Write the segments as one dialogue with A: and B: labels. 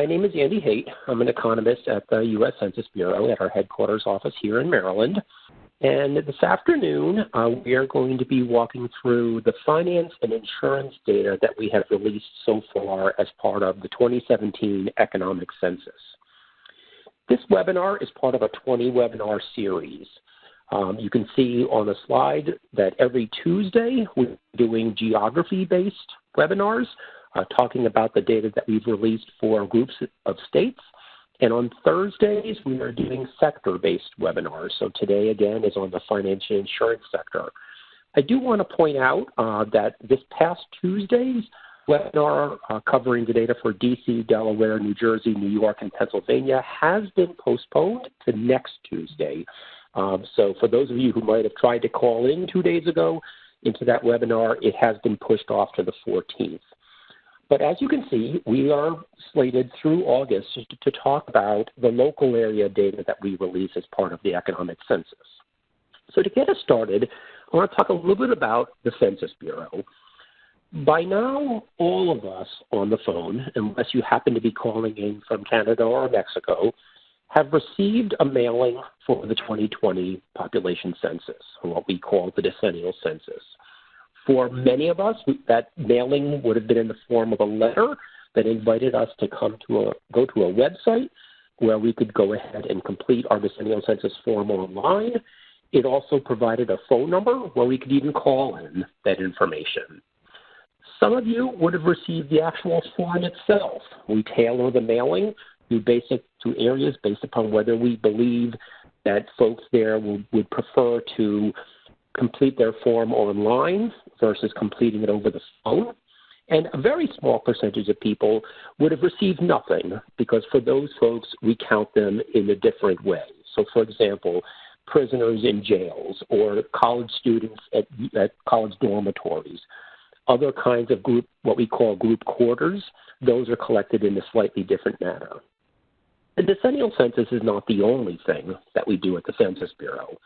A: My name is Andy Haight. I'm an economist at the U.S. Census Bureau at our headquarters office here in Maryland. And this afternoon, we are going to be walking through the finance and insurance data that we have released so far as part of the 2017 Economic Census. This webinar is part of a 20-webinar series. You can see on the slide that every Tuesday we're doing geography-based webinars, talking about the data that we've released for groups of states. And on Thursdays, we are doing sector-based webinars. So today, again, is on the financial insurance sector. I do want to point out that this past Tuesday's webinar covering the data for DC, Delaware, New Jersey, New York, and Pennsylvania has been postponed to next Tuesday. So for those of you who might have tried to call in 2 days ago into that webinar, it has been pushed off to the 14th. But as you can see, we are slated through August to talk about the local area data that we release as part of the Economic Census. So to get us started, I want to talk a little bit about the Census Bureau. By now, all of us on the phone, unless you happen to be calling in from Canada or Mexico, have received a mailing for the 2020 population census, or what we call the decennial census. For many of us, that mailing would have been in the form of a letter that invited us to go to a website where we could go ahead and complete our decennial census form online. It also provided a phone number where we could even call in that information. Some of you would have received the actual form itself. We tailor the mailing to areas based upon whether we believe that folks there would prefer to complete their form online versus completing it over the phone. And a very small percentage of people would have received nothing because for those folks, we count them in a different way. So for example, prisoners in jails or college students at college dormitories. Other kinds of what we call group quarters, those are collected in a slightly different manner. The decennial census is not the only thing that we do at the Census Bureau.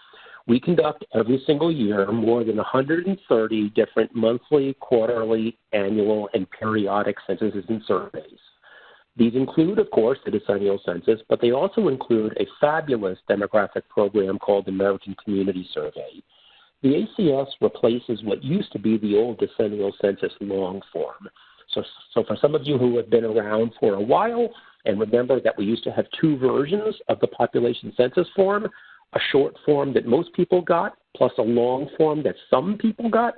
A: We conduct every single year more than 130 different monthly, quarterly, annual, and periodic censuses and surveys. These include, of course, the decennial census, but they also include a fabulous demographic program called the American Community Survey. The ACS replaces what used to be the old decennial census long form. So for some of you who have been around for a while and remember that we used to have two versions of the population census form, a short form that most people got, plus a long form that some people got,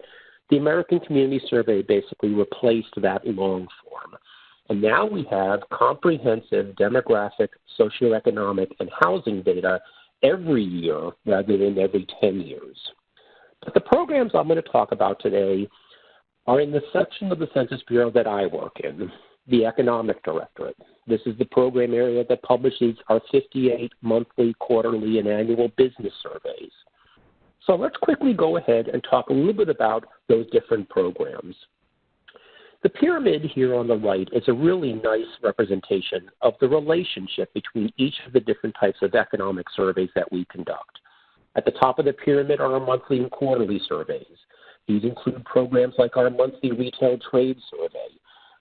A: the American Community Survey basically replaced that long form. And now we have comprehensive demographic, socioeconomic, and housing data every year rather than every 10 years. But the programs I'm going to talk about today are in the section of the Census Bureau that I work in, the Economic Directorate. This is the program area that publishes our 58 monthly, quarterly, and annual business surveys. So let's quickly go ahead and talk a little bit about those different programs. The pyramid here on the right is a really nice representation of the relationship between each of the different types of economic surveys that we conduct. At the top of the pyramid are our monthly and quarterly surveys. These include programs like our monthly retail trade survey.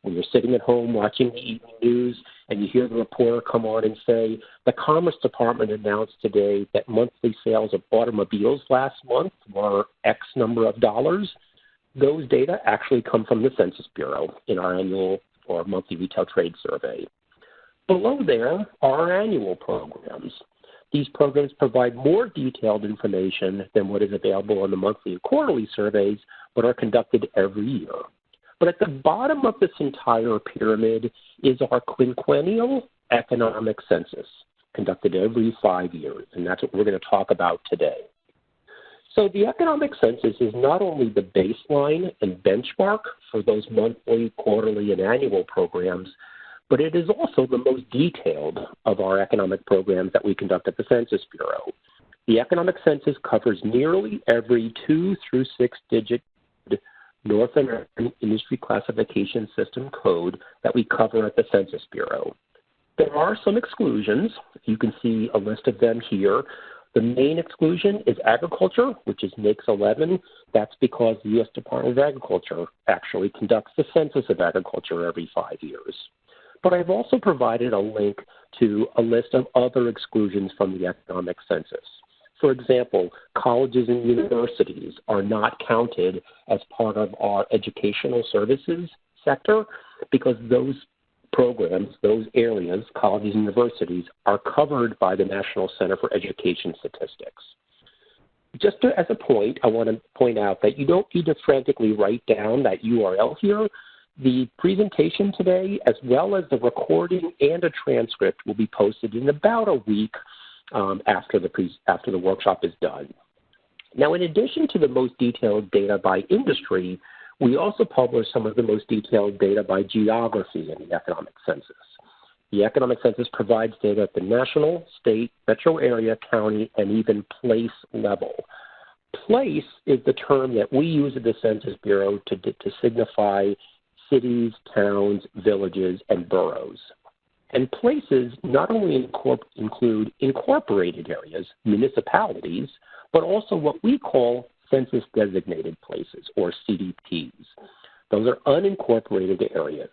A: When you're sitting at home watching the evening news and you hear the reporter come on and say, the Commerce Department announced today that monthly sales of automobiles last month were X number of dollars, those data actually come from the Census Bureau in our annual or monthly retail trade survey. Below there are our annual programs. These programs provide more detailed information than what is available in the monthly and quarterly surveys, but are conducted every year. But at the bottom of this entire pyramid is our quinquennial economic census, conducted every 5 years, and that's what we're going to talk about today. So the economic census is not only the baseline and benchmark for those monthly, quarterly, and annual programs, but it is also the most detailed of our economic programs that we conduct at the Census Bureau. The economic census covers nearly every 2 through 6 digit North American Industry Classification System code that we cover at the Census Bureau. There are some exclusions. You can see a list of them here. The main exclusion is agriculture, which is NAICS 11. That's because the U.S. Department of Agriculture actually conducts the census of agriculture every 5 years. but I've also provided a link to a list of other exclusions from the Economic Census. For example, colleges and universities are not counted as part of our educational services sector because those programs, those areas, colleges and universities, are covered by the National Center for Education Statistics. Just as a point, I want to point out that you don't need to frantically write down that URL here. The presentation today, as well as the recording and a transcript, will be posted in about a week after the workshop is done. Now, in addition to the most detailed data by industry, we also publish some of the most detailed data by geography in the Economic Census. The Economic Census provides data at the national, state, metro area, county, and even place level. Place is the term that we use at the Census Bureau to signify cities, towns, villages, and boroughs. And places not only include incorporated areas, municipalities, but also what we call census-designated places, or CDPs. Those are unincorporated areas.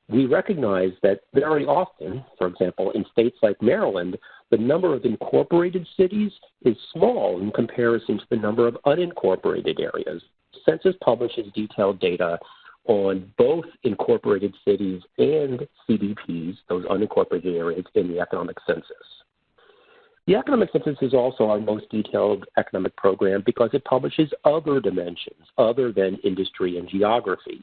A: We recognize that very often, for example, in states like Maryland, the number of incorporated cities is small in comparison to the number of unincorporated areas. Census publishes detailed data on both incorporated cities and CDPs, those unincorporated areas, in the Economic Census. The Economic Census is also our most detailed economic program because it publishes other dimensions other than industry and geography.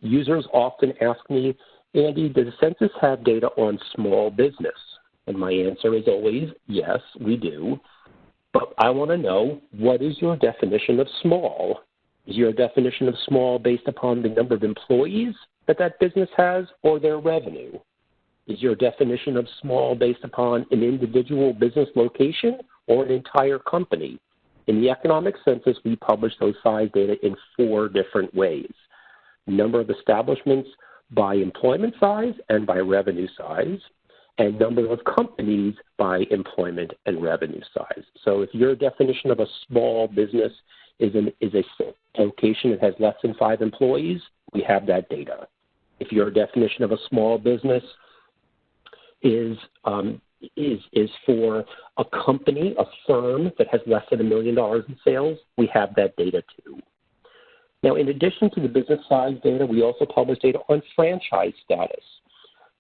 A: Users often ask me, Andy, does the census have data on small business? And my answer is always, yes, we do. But I want to know, what is your definition of small? Is your definition of small based upon the number of employees that business has or their revenue? Is your definition of small based upon an individual business location or an entire company? In the Economic Census, we publish those size data in 4 different ways. Number of establishments by employment size and by revenue size, and number of companies by employment and revenue size. So if your definition of a small business is a location that has less than 5 employees, we have that data. If your definition of a small business is for a company, a firm that has less than $1 million in sales, we have that data too. Now, in addition to the business size data, we also publish data on franchise status.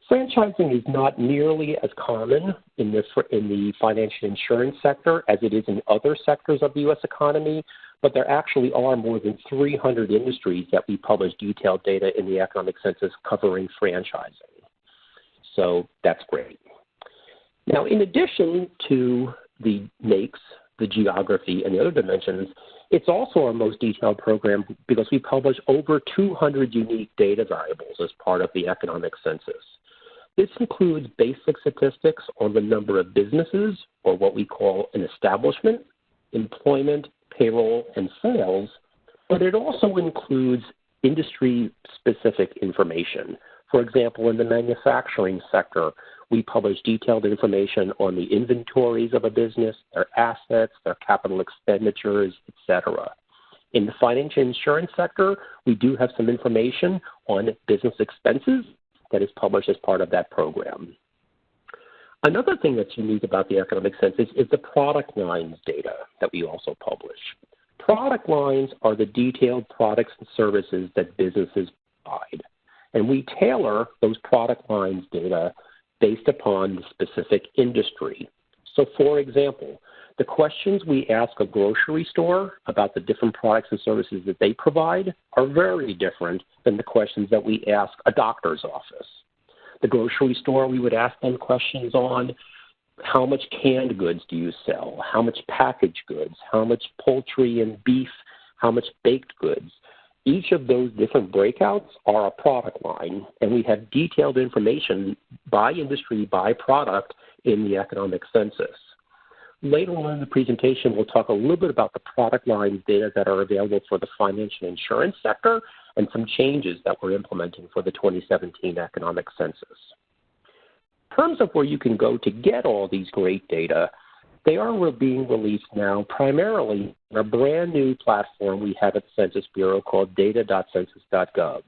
A: Franchising is not nearly as common in the financial insurance sector as it is in other sectors of the U.S. economy, but there actually are more than 300 industries that we publish detailed data in the Economic Census covering franchising. So that's great. Now, in addition to the makes, the geography, and the other dimensions, it's also our most detailed program because we publish over 200 unique data variables as part of the Economic Census. This includes basic statistics on the number of businesses, or what we call an establishment, employment, payroll, and sales, but it also includes industry-specific information. For example, in the manufacturing sector, we publish detailed information on the inventories of a business, their assets, their capital expenditures, etc. In the financial insurance sector, we do have some information on business expenses that is published as part of that program. Another thing that's unique about the Economic Census is the product lines data that we also publish. Product lines are the detailed products and services that businesses provide, and we tailor those product lines data based upon the specific industry. So, for example, the questions we ask a grocery store about the different products and services that they provide are very different than the questions that we ask a doctor's office. The grocery store, we would ask them questions on how much canned goods do you sell, how much packaged goods, how much poultry and beef, how much baked goods. Each of those different breakouts are a product line, and we have detailed information by industry, by product in the Economic Census. Later on in the presentation, we'll talk a little bit about the product lines data that are available for the financial insurance sector and some changes that we're implementing for the 2017 Economic Census. In terms of where you can go to get all these great data, they are being released now primarily in a brand new platform we have at the Census Bureau called data.census.gov.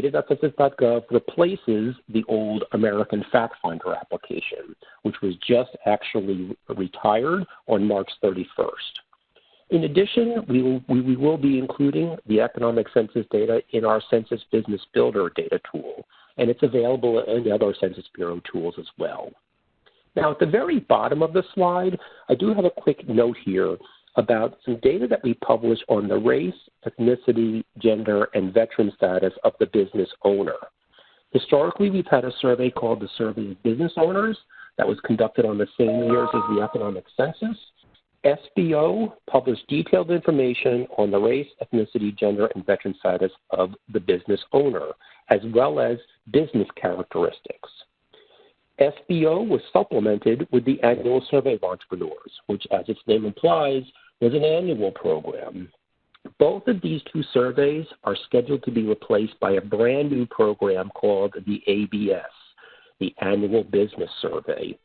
A: data.census.gov replaces the old American Fact Finder application, which was just actually retired on March 31st. In addition, we will be including the economic census data in our Census Business Builder data tool, and it's available in other Census Bureau tools as well. Now, at the very bottom of the slide, I do have a quick note here about some data that we publish on the race, ethnicity, gender, and veteran status of the business owner. Historically, we've had a survey called the Survey of Business Owners that was conducted on the same years as the Economic Census. SBO published detailed information on the race, ethnicity, gender, and veteran status of the business owner, as well as business characteristics. SBO was supplemented with the Annual Survey of Entrepreneurs, which, as its name implies, was an annual program. Both of these two surveys are scheduled to be replaced by a brand new program called the ABS, the Annual Business Survey.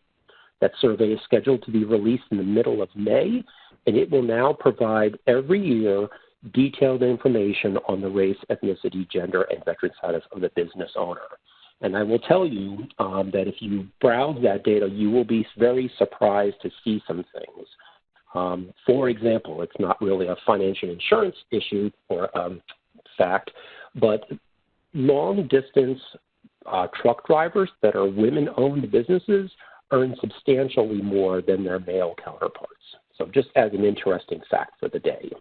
A: That survey is scheduled to be released in the middle of May, and it will now provide every year detailed information on the race, ethnicity, gender, and veteran status of the business owner. And I will tell you that if you browse that data, you will be very surprised to see some things. For example, it's not really a financial insurance issue or fact, but long-distance truck drivers that are women-owned businesses earn substantially more than their male counterparts. So just as an interesting fact for the day.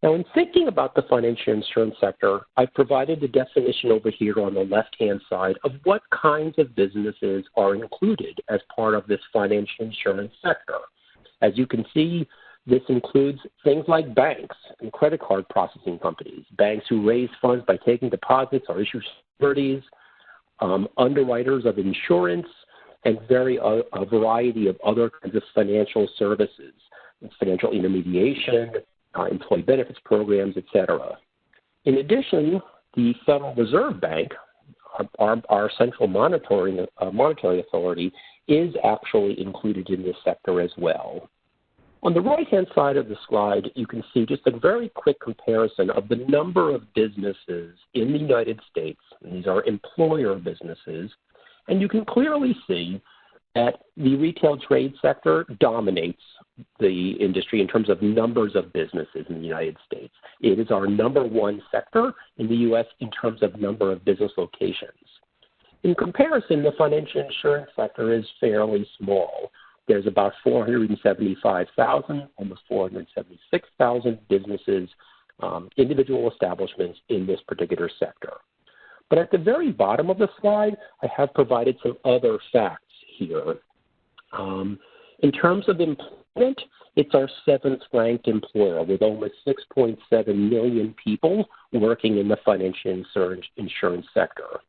A: Now, in thinking about the financial insurance sector, I've provided a definition over here on the left-hand side of what kinds of businesses are included as part of this financial insurance sector. As you can see, this includes things like banks and credit card processing companies, banks who raise funds by taking deposits or issue securities, underwriters of insurance, and a variety of other kinds of financial services, financial intermediation, employee benefits programs, etc. In addition, the Federal Reserve Bank, our central monetary authority, is actually included in this sector as well. On the right-hand side of the slide, you can see just a very quick comparison of the number of businesses in the United States, and these are employer businesses, and you can clearly see that the retail trade sector dominates the industry in terms of numbers of businesses in the United States. It is our number one sector in the U.S. in terms of number of business locations. In comparison, the financial insurance sector is fairly small. There's about 475,000, almost 476,000 businesses, individual establishments in this particular sector. But at the very bottom of the slide, I have provided some other facts here. In terms of employment, it's our seventh-ranked employer with almost 6.7 million people working in the financial insurance sector.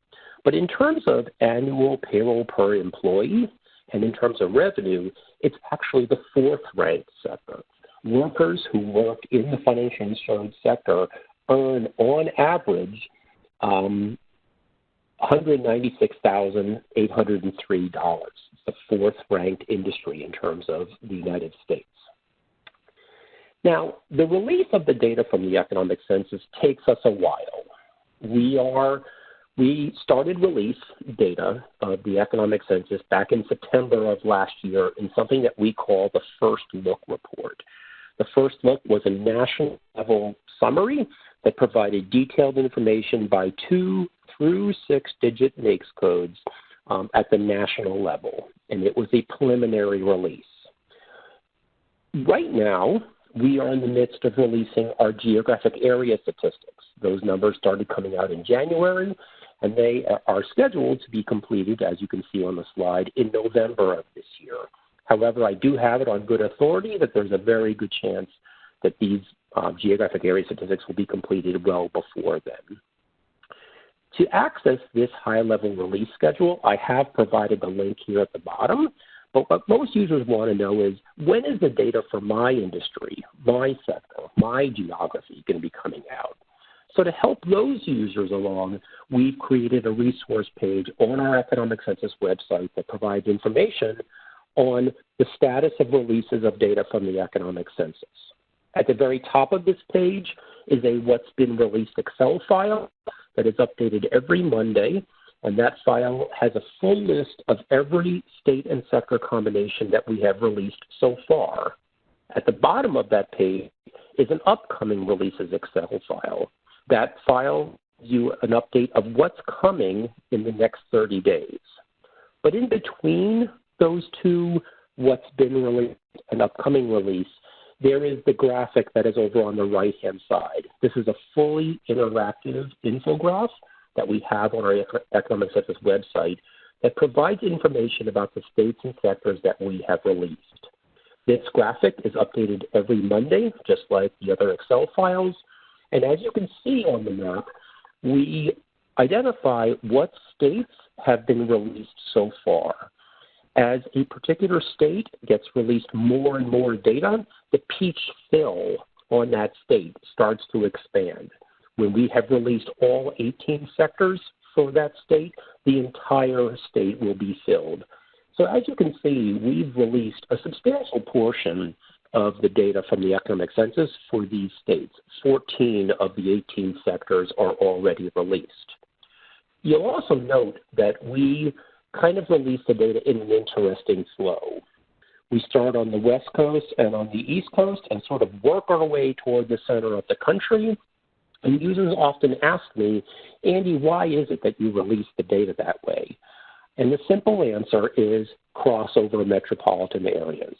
A: But in terms of annual payroll per employee and in terms of revenue, it's actually the fourth-ranked sector. Workers who work in the financial insurance sector earn, on average, $196,803. It's the fourth-ranked industry in terms of the United States. Now, the release of the data from the Economic Census takes us a while. We started release data of the Economic Census back in September of last year in something that we call the First Look report. The First Look was a national-level summary that provided detailed information by 2 through 6-digit NAICS codes at the national level, and it was a preliminary release. Right now, we are in the midst of releasing our geographic area statistics. Those numbers started coming out in January, and they are scheduled to be completed, as you can see on the slide, in November of this year. However, I do have it on good authority that there's a very good chance that these geographic area statistics will be completed well before then. To access this high-level release schedule, I have provided the link here at the bottom. But what most users want to know is, when is the data for my industry, my sector, my geography going to be coming out? So to help those users along, we've created a resource page on our Economic Census website that provides information on the status of releases of data from the Economic Census. At the very top of this page is a what's been released Excel file that is updated every Monday, and that file has a full list of every state and sector combination that we have released so far. At the bottom of that page is an upcoming releases Excel file. That file gives you an update of what's coming in the next 30 days. But in between those two, what's been released and upcoming release, there is the graphic that is over on the right-hand side. This is a fully interactive infographic that we have on our Economic Census website that provides information about the states and sectors that we have released. This graphic is updated every Monday, just like the other Excel files. And as you can see on the map, we identify what states have been released so far. As a particular state gets released more and more data, the peach fill on that state starts to expand. When we have released all 18 sectors for that state, the entire state will be filled. So as you can see, we've released a substantial portion of the data from the Economic Census for these states. 14 of the 18 sectors are already released. You'll also note that we kind of release the data in an interesting flow. We start on the West Coast and on the East Coast and sort of work our way toward the center of the country. And users often ask me, Andy, why is it that you release the data that way? And the simple answer is crossover metropolitan areas.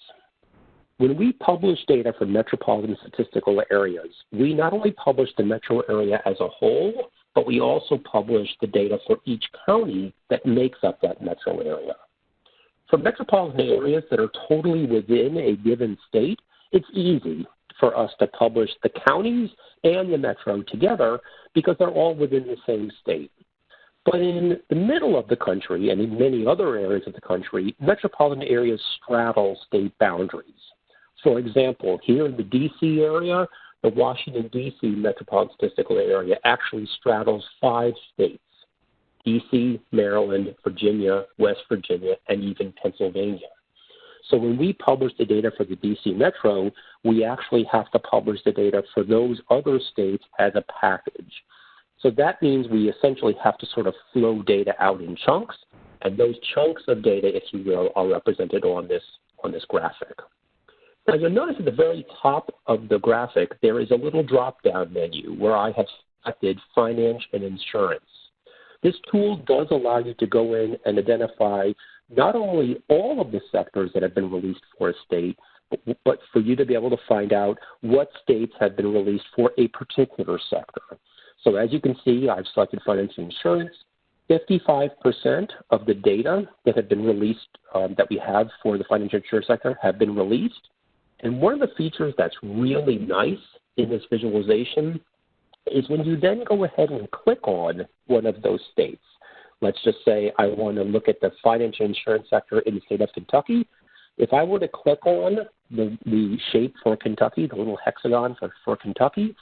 A: When we publish data for metropolitan statistical areas, we not only publish the metro area as a whole, but we also publish the data for each county that makes up that metro area. For metropolitan areas that are totally within a given state, it's easy for us to publish the counties and the metro together because they're all within the same state. But in the middle of the country and in many other areas of the country, metropolitan areas straddle state boundaries. For example, here in the D.C. area, the Washington, D.C. metropolitan statistical area actually straddles 5 states: D.C., Maryland, Virginia, West Virginia, and even Pennsylvania. So when we publish the data for the D.C. metro, we actually have to publish the data for those other states as a package. So that means we essentially have to sort of flow data out in chunks, and those chunks of data, if you will, are represented on this graphic. Now you'll notice at the very top of the graphic, there is a little drop-down menu where I have selected finance and insurance. This tool does allow you to go in and identify not only all of the sectors that have been released for a state, but for you to be able to find out what states have been released for a particular sector. So as you can see, I've selected finance and insurance. 55% of the data that have been released, that we have for the financial insurance sector, have been released. And one of the features that's really nice in this visualization is when you then go ahead and click on one of those states. Let's just say I want to look at the financial insurance sector in the state of Kentucky. If I were to click on the shape for Kentucky, the little hexagon for Kentucky,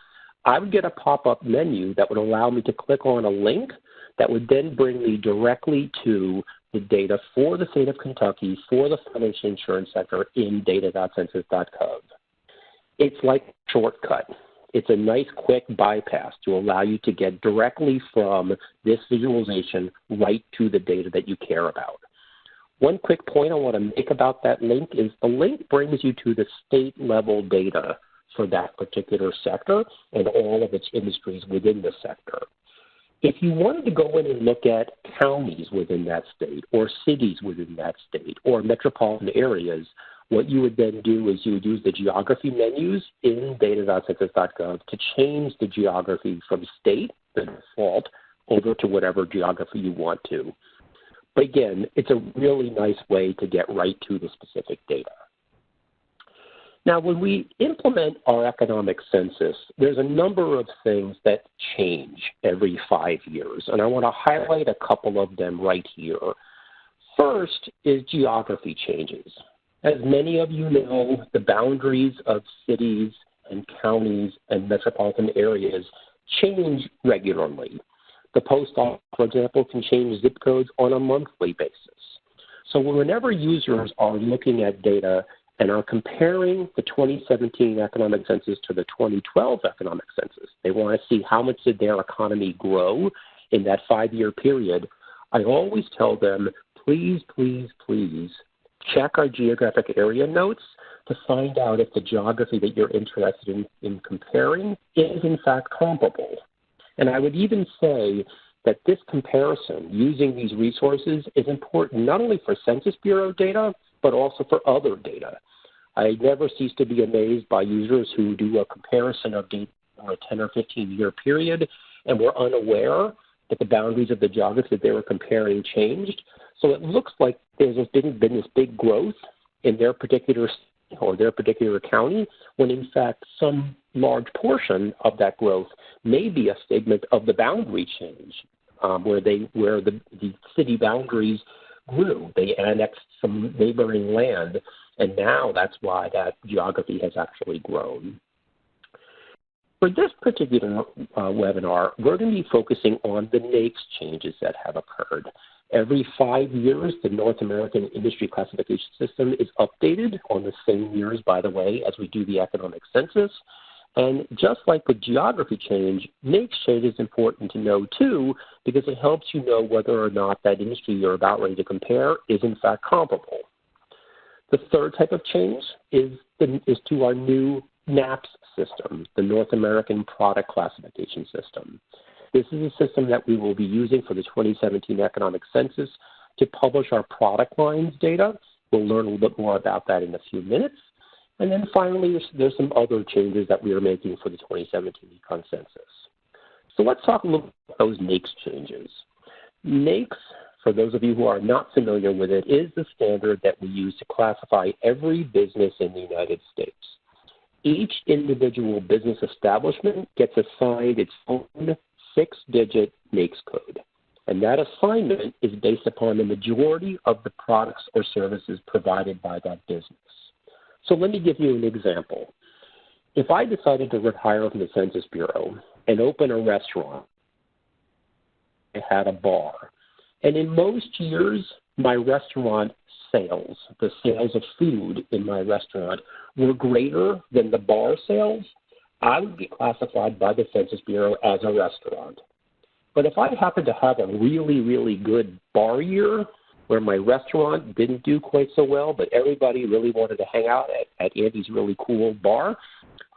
A: I would get a pop-up menu that would allow me to click on a link that would then bring me directly to the data for the state of Kentucky for the financial insurance sector in data.census.gov. It's like a shortcut. It's a nice quick bypass to allow you to get directly from this visualization right to the data that you care about. One quick point I want to make about that link is the link brings you to the state-level data for that particular sector and all of its industries within the sector. If you wanted to go in and look at counties within that state or cities within that state or metropolitan areas, what you would then do is you would use the geography menus in data.census.gov to change the geography from state, the default, over to whatever geography you want to. But again, it's a really nice way to get right to the specific data. Now, when we implement our economic census, there's a number of things that change every 5 years, and I want to highlight a couple of them right here. First is geography changes. As many of you know, the boundaries of cities and counties and metropolitan areas change regularly. The post office, for example, can change zip codes on a monthly basis. So whenever users are looking at data and are comparing the 2017 economic census to the 2012 economic census. They want to see how much did their economy grow in that 5-year period. I always tell them, please, please, please check our geographic area notes to find out if the geography that you're interested in comparing is in fact comparable. And I would even say that this comparison using these resources is important not only for Census Bureau data, but also for other data. I never cease to be amazed by users who do a comparison of data over a 10 or 15-year period and were unaware that the boundaries of the geography that they were comparing changed. So it looks like there's been this big growth in their particular state or their particular county, when in fact some large portion of that growth may be a statement of the boundary change, where the city boundaries grew. They annexed some neighboring land, and now that's why that geography has actually grown. For this particular webinar, we're going to be focusing on the NAICS changes that have occurred. Every 5 years, the North American Industry Classification System is updated on the same years, by the way, as we do the economic census. And just like with geography change, NAICS change is important to know too, because it helps you know whether or not that industry you're about ready to compare is in fact comparable. The third type of change is to our new NAPS system, the North American Product Classification System. This is a system that we will be using for the 2017 economic census to publish our product lines data. We'll learn a little bit more about that in a few minutes. And then finally, there's some other changes that we are making for the 2017 Econ Census. So let's talk a little bit about those NAICS changes. NAICS, for those of you who are not familiar with it, is the standard that we use to classify every business in the United States. Each individual business establishment gets assigned its own 6-digit NAICS code. And that assignment is based upon the majority of the products or services provided by that business. So let me give you an example. If I decided to retire from the Census Bureau and open a restaurant, I had a bar. And in most years, my restaurant sales, the sales of food in my restaurant, were greater than the bar sales, I would be classified by the Census Bureau as a restaurant. But if I happened to have a really, really good bar year where my restaurant didn't do quite so well, but everybody really wanted to hang out at Andy's really cool bar,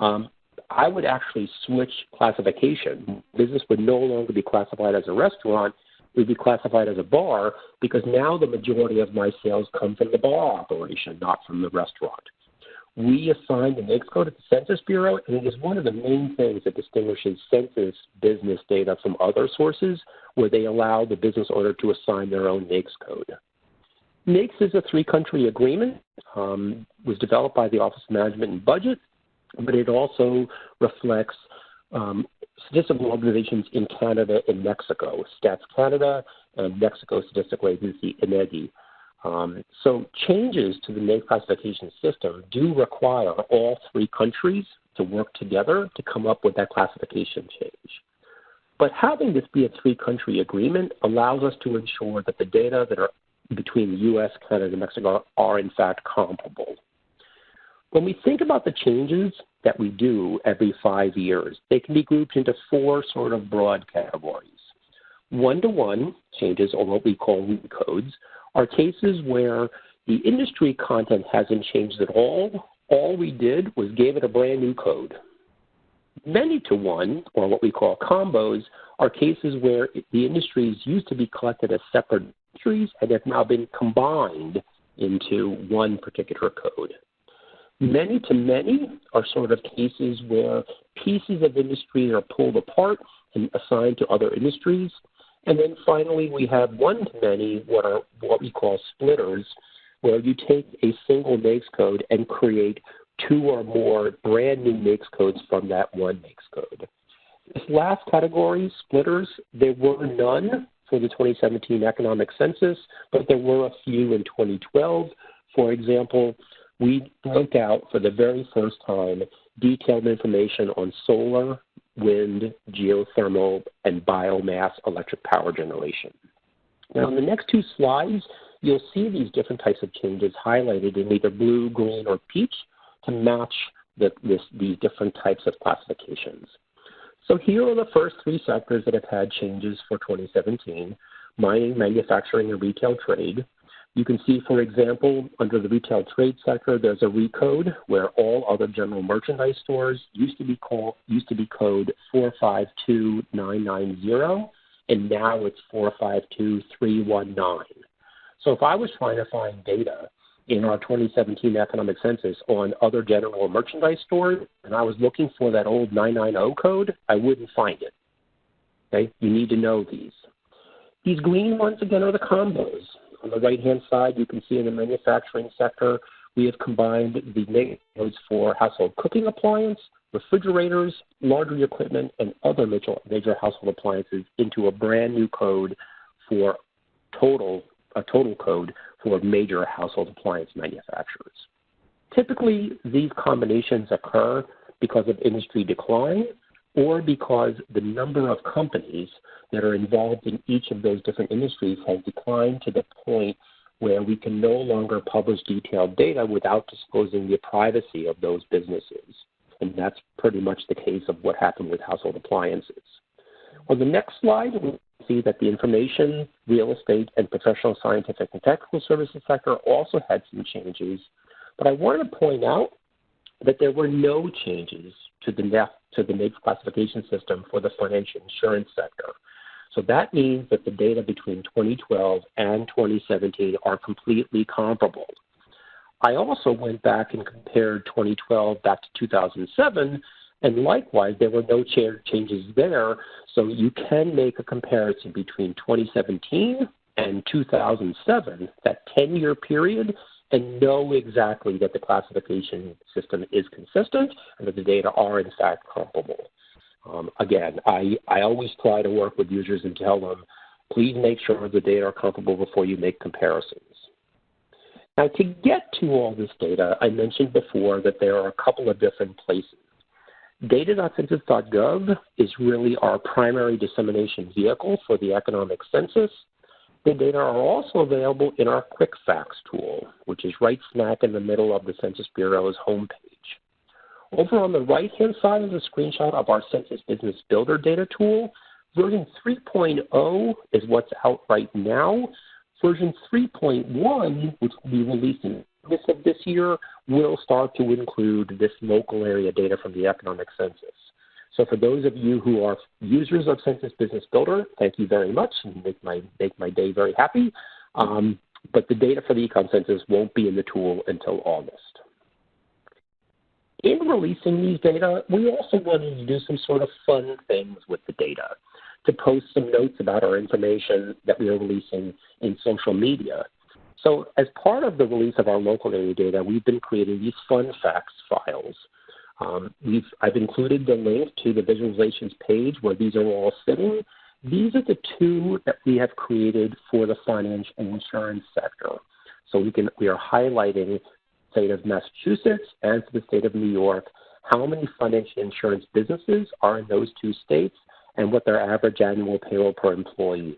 A: I would actually switch classification. Business would no longer be classified as a restaurant. It would be classified as a bar, because now the majority of my sales come from the bar operation, not from the restaurant. We assign the NAICS code at the Census Bureau, and it is one of the main things that distinguishes census business data from other sources where they allow the business owner to assign their own NAICS code. NAICS is a 3-country agreement, was developed by the Office of Management and Budget, but it also reflects statistical organizations in Canada and Mexico, Stats Canada and Mexico Statistical Agency, INEGI. So changes to the NAICS classification system do require all 3 countries to work together to come up with that classification change. But having this be a 3-country agreement allows us to ensure that the data that are between the U.S., Canada, and Mexico are in fact comparable. When we think about the changes that we do every 5 years, they can be grouped into 4 sort of broad categories. One-to-one changes, or what we call recodes, are cases where the industry content hasn't changed at all. All we did was gave it a brand new code. Many-to-one, or what we call combos, are cases where the industries used to be collected as separate industries and have now been combined into one particular code. Many-to-many are sort of cases where pieces of industry are pulled apart and assigned to other industries. And then finally, we have one-to-many, what we call splitters, where you take a single NAICS code and create 2 or more brand new NAICS codes from that one NAICS code. This last category, splitters, there were none for the 2017 economic census, but there were a few in 2012. For example, we broke out for the very first time detailed information on solar, wind, geothermal, and biomass electric power generation. Now, in the next 2 slides, you'll see these different types of changes highlighted in either blue, green, or peach to match these different types of classifications. So here are the first three sectors that have had changes for 2017: mining, manufacturing, and retail trade. You can see, for example, under the retail trade sector, there's a recode where all other general merchandise stores used to be code 452990, and now it's 452319. So if I was trying to find data in our 2017 economic census on other general merchandise stores, and I was looking for that old 990 code, I wouldn't find it. Okay, you need to know these. These green ones, again, are the combos. On the right-hand side, you can see in the manufacturing sector, we have combined the negative codes for household cooking appliance, refrigerators, laundry equipment, and other major household appliances into a brand new code for a total code for major household appliance manufacturers. Typically, these combinations occur because of industry decline or because the number of companies that are involved in each of those different industries has declined to the point where we can no longer publish detailed data without disclosing the privacy of those businesses. And that's pretty much the case of what happened with household appliances. On the next slide, we see that the information, real estate, and professional, scientific, and technical services sector also had some changes. But I wanted to point out that there were no changes to the NAICS classification system for the financial insurance sector. So that means that the data between 2012 and 2017 are completely comparable. I also went back and compared 2012 back to 2007, and likewise, there were no changes there. So you can make a comparison between 2017 and 2007, that 10-year period, and know exactly that the classification system is consistent and that the data are, in fact, comparable. Again, I always try to work with users and tell them, please make sure the data are comparable before you make comparisons. Now, to get to all this data, I mentioned before that there are a couple of different places. Data.census.gov is really our primary dissemination vehicle for the economic census. The data are also available in our Quick Facts tool, which is right smack in the middle of the Census Bureau's homepage. Over on the right-hand side is a screenshot of our Census Business Builder data tool. Version 3.0 is what's out right now. Version 3.1, which will be released in August of this year, will start to include this local area data from the economic census. So for those of you who are users of Census Business Builder, thank you very much and make my day very happy. But the data for the Econ Census won't be in the tool until August. In releasing these data, we also wanted to do some sort of fun things with the data, to post some notes about our information that we are releasing in social media. So as part of the release of our local area data, we've been creating these fun facts files. I've included the link to the visualizations page where these are all sitting. These are the two that we have created for the finance and insurance sector. So we are highlighting the state of Massachusetts and for the state of New York, how many financial insurance businesses are in those two states and what their average annual payroll per employee is.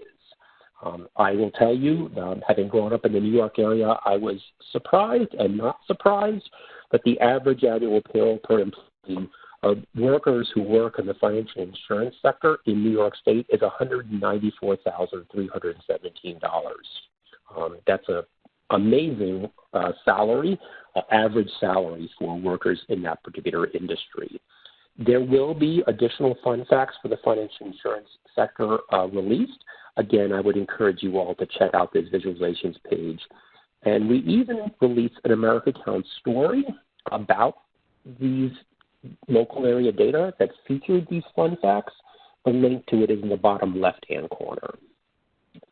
A: I will tell you, having grown up in the New York area, I was surprised and not surprised that the average annual payroll per employee of workers who work in the financial insurance sector in New York State is $194,317. That's an amazing salary, average salary for workers in that particular industry. There will be additional fun facts for the financial insurance sector released. Again, I would encourage you all to check out this visualizations page. And we even released an America Counts story about these local area data that featured these fun facts. The link to it is in the bottom left-hand corner.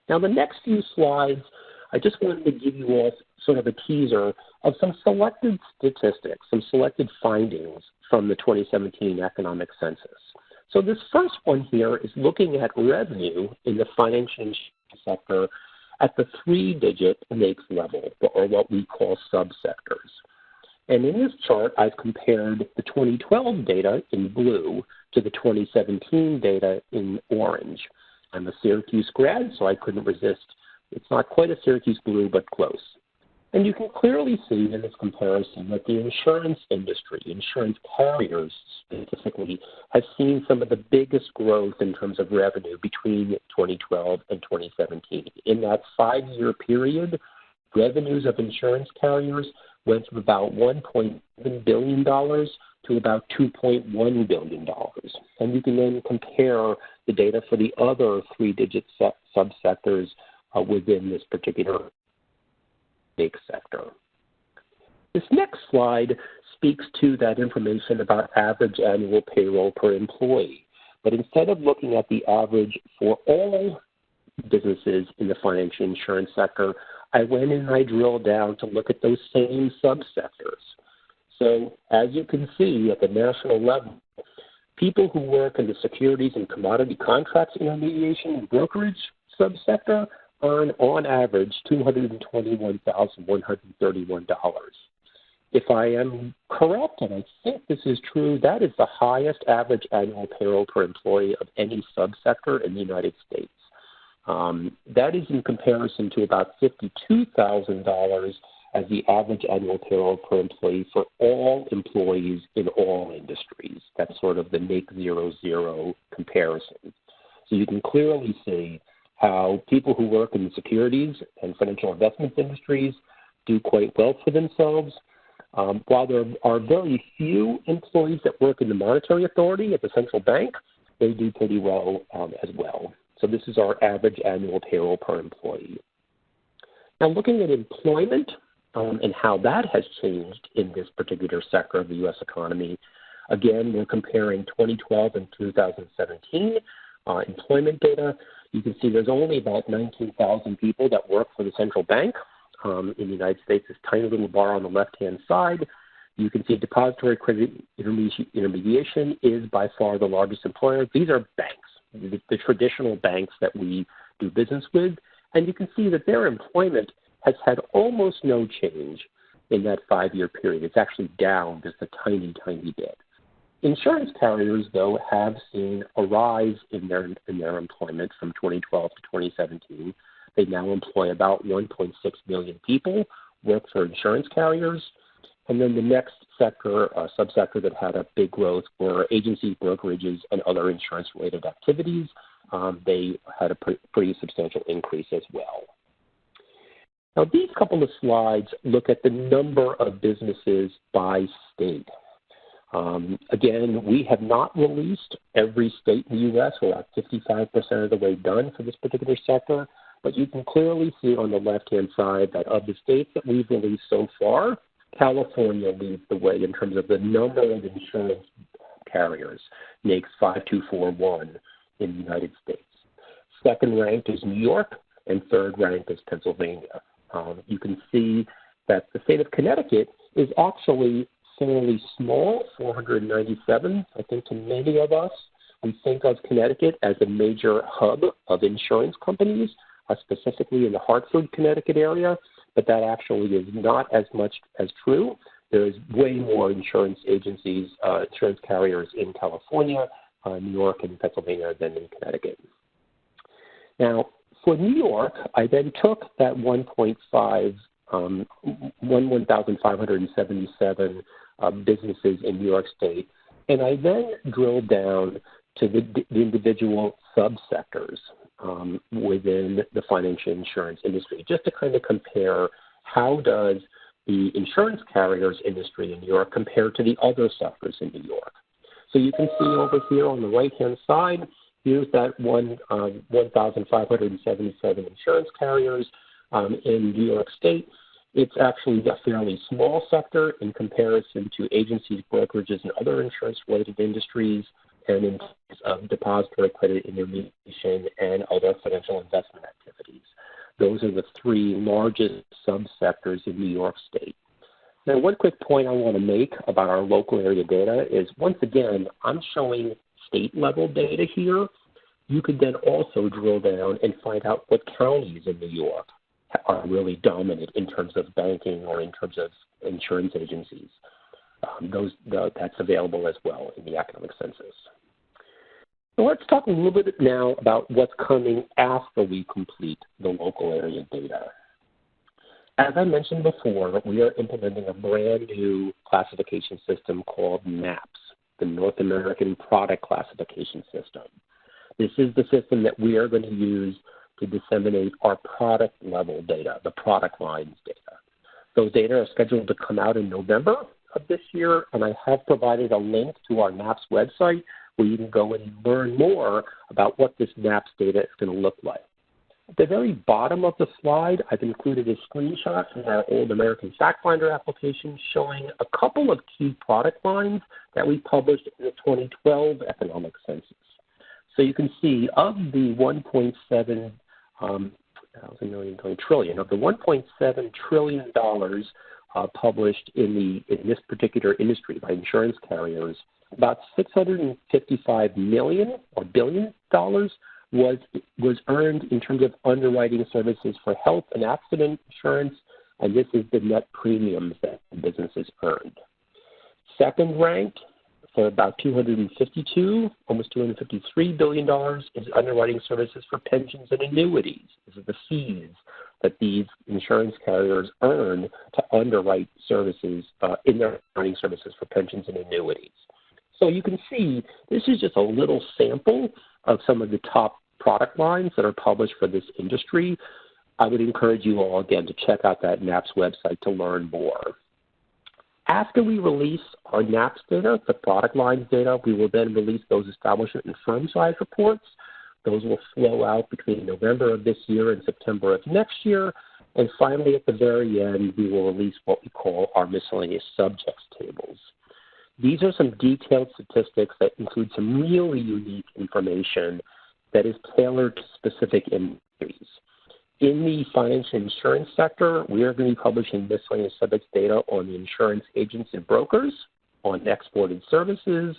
A: Now, the next few slides, I just wanted to give you all sort of a teaser of some selected statistics, some selected findings from the 2017 economic census. So this first one here is looking at revenue in the financial insurance sector at the 3-digit NAICS level, or what we call subsectors. And in this chart, I've compared the 2012 data in blue to the 2017 data in orange. I'm a Syracuse grad, so I couldn't resist It's not quite a Syracuse blue, but close. And you can clearly see in this comparison that the insurance industry, insurance carriers specifically, have seen some of the biggest growth in terms of revenue between 2012 and 2017. In that 5-year period, revenues of insurance carriers went from about $1.7 billion to about $2.1 billion. And you can then compare the data for the other 3-digit subsectors within this particular big sector. This next slide speaks to that information about average annual payroll per employee. But instead of looking at the average for all businesses in the financial insurance sector, I went in and I drilled down to look at those same subsectors. So as you can see at the national level, people who work in the securities and commodity contracts intermediation and brokerage subsector earn on average $221,131. If I am correct, and I think this is true, that is the highest average annual payroll per employee of any subsector in the United States. That is in comparison to about $52,000 as the average annual payroll per employee for all employees in all industries. That's sort of the make 0-0 comparison. So you can clearly see how people who work in the securities and financial investments industries do quite well for themselves, while there are very few employees that work in the monetary authority at the central bank, they do pretty well as well. So this is our average annual payroll per employee. Now looking at employment and how that has changed in this particular sector of the U.S. economy, again, we're comparing 2012 and 2017 employment data. You can see there's only about 19,000 people that work for the central bank in the United States. This tiny little bar on the left-hand side. You can see depository credit intermediation is by far the largest employer. These are banks, the traditional banks that we do business with. And you can see that their employment has had almost no change in that 5-year period. It's actually down just a tiny, tiny bit. Insurance carriers, though, have seen a rise in their employment from 2012 to 2017. They now employ about 1.6 million people, work for insurance carriers. And then the next sector, subsector that had a big growth were agencies, brokerages, and other insurance-related activities. They had a pretty substantial increase as well. Now, these couple of slides look at the number of businesses by state. Again, we have not released every state in the U.S. We're about 55% of the way done for this particular sector. But you can clearly see on the left-hand side that of the states that we've released so far, California leads the way in terms of the number of insurance carriers, NAICS 5241 in the United States. Second ranked is New York, and third ranked is Pennsylvania. You can see that the state of Connecticut is actually fairly small, 497. I think to many of us, we think of Connecticut as a major hub of insurance companies, specifically in the Hartford, Connecticut area, but that actually is not as much as true. There is way more insurance agencies, insurance carriers in California, New York, and Pennsylvania than in Connecticut. Now, for New York, I then took that 1,577 businesses in New York State, and I then drilled down to the individual subsectors within the financial insurance industry, just to kind of compare how does the insurance carriers industry in New York compare to the other sectors in New York. So you can see over here on the right-hand side, here's that 1,577 insurance carriers in New York State. It's actually a fairly small sector in comparison to agencies, brokerages, and other insurance-related industries, and in terms of depository credit intermediation and other financial investment activities. Those are the 3 largest subsectors in New York State. Now, one quick point I want to make about our local area data is, once again, I'm showing state-level data here. You could then also drill down and find out what counties in New York are really dominant in terms of banking or in terms of insurance agencies. That's available as well in the Economic Census. So let's talk a little bit now about what's coming after we complete the local area data. As I mentioned before, we are implementing a brand new classification system called NAPS, the North American Product Classification System. This is the system that we are going to use to disseminate our product level data, the product lines data. Those data are scheduled to come out in November of this year, and I have provided a link to our NAPS website where you can go and learn more about what this NAPS data is going to look like. At the very bottom of the slide, I've included a screenshot from our old American Fact Finder application showing a couple of key product lines that we published in the 2012 Economic Census. So you can see of the 1.7 trillion, of the $1.7 trillion published in this particular industry by insurance carriers, about $655 million or billion dollars was earned in terms of underwriting services for health and accident insurance, and this is the net premiums that businesses earned. Second ranked for about almost $253 billion is underwriting services for pensions and annuities. These are the fees that these insurance carriers earn to underwrite services in their underwriting services for pensions and annuities. So you can see this is just a little sample of some of the top product lines that are published for this industry. I would encourage you all, again, to check out that NAPS website to learn more. After we release our NAPS data, the product lines data, we will then release those establishment and firm size reports. Those will flow out between November of this year and September of next year. And finally, at the very end, we will release what we call our miscellaneous subjects tables. These are some detailed statistics that include some really unique information that is tailored to specific industries. In the financial insurance sector, we are going to be publishing miscellaneous subjects data on the insurance agents and brokers, on exported services,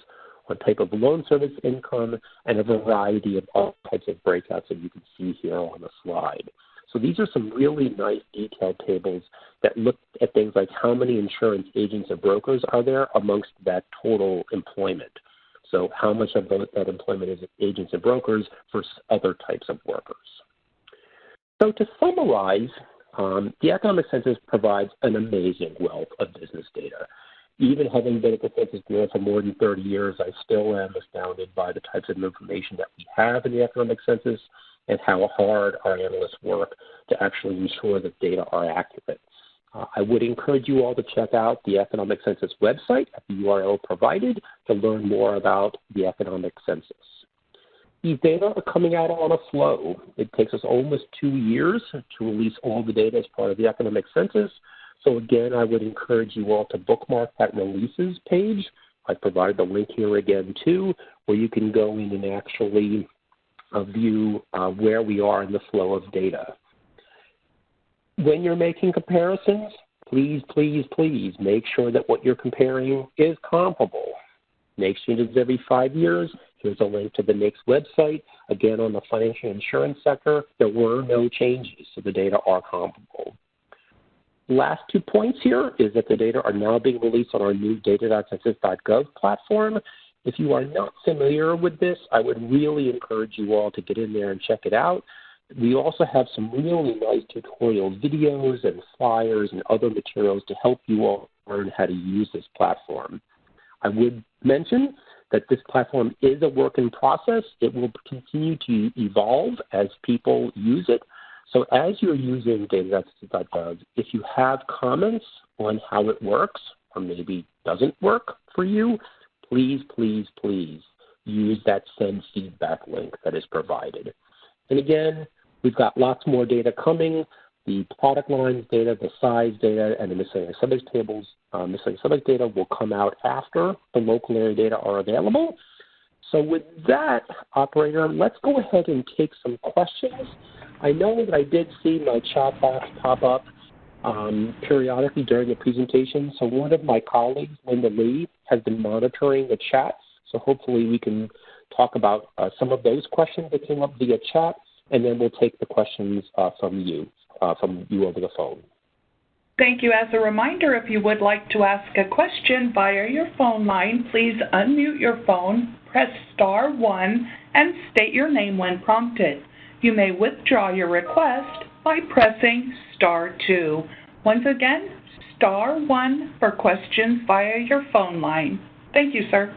A: on type of loan service income, and a variety of other types of breakouts that you can see here on the slide. So these are some really nice detailed tables that look at things like how many insurance agents and brokers are there amongst that total employment. So how much of that employment is agents and brokers versus other types of workers. So to summarize, the Economic Census provides an amazing wealth of business data. Even having been at the Census Bureau for more than 30 years, I still am astounded by the types of information that we have in the Economic Census and how hard our analysts work to actually ensure that data are accurate. I would encourage you all to check out the Economic Census website at the URL provided to learn more about the Economic Census. These data are coming out on a flow. It takes us almost 2 years to release all the data as part of the Economic Census. So again, I would encourage you all to bookmark that releases page. I provide the link here again too, where you can go in and actually view where we are in the flow of data. When you're making comparisons, please, please, please make sure that what you're comparing is comparable. Make changes every 5 years. Here's a link to the NAICS website. Again, on the financial insurance sector, there were no changes, so the data are comparable. Last 2 points here is that the data are now being released on our new data.census.gov platform. If you are not familiar with this, I would really encourage you all to get in there and check it out. We also have some really nice tutorial videos and flyers and other materials to help you all learn how to use this platform. I would mention that this platform is a work in process. It will continue to evolve as people use it. So as you're using data.census.gov, if you have comments on how it works or maybe doesn't work for you, please, please, please use that send feedback link that is provided. And again, we've got lots more data coming. The product lines data, the size data, and the miscellaneous subject tables, miscellaneous subject data will come out after the local area data are available. So with that, operator, let's go ahead and take some questions. I know that I did see my chat box pop up periodically during the presentation. So one of my colleagues, Linda Lee, has been monitoring the chat. So hopefully we can talk about some of those questions that came up via chat, and then we'll take the questions from you over the phone.
B: Thank you. As a reminder, if you would like to ask a question via your phone line, please unmute your phone, press *1, and state your name when prompted. You may withdraw your request by pressing *2. Once again, *1 for questions via your phone line. Thank you, sir.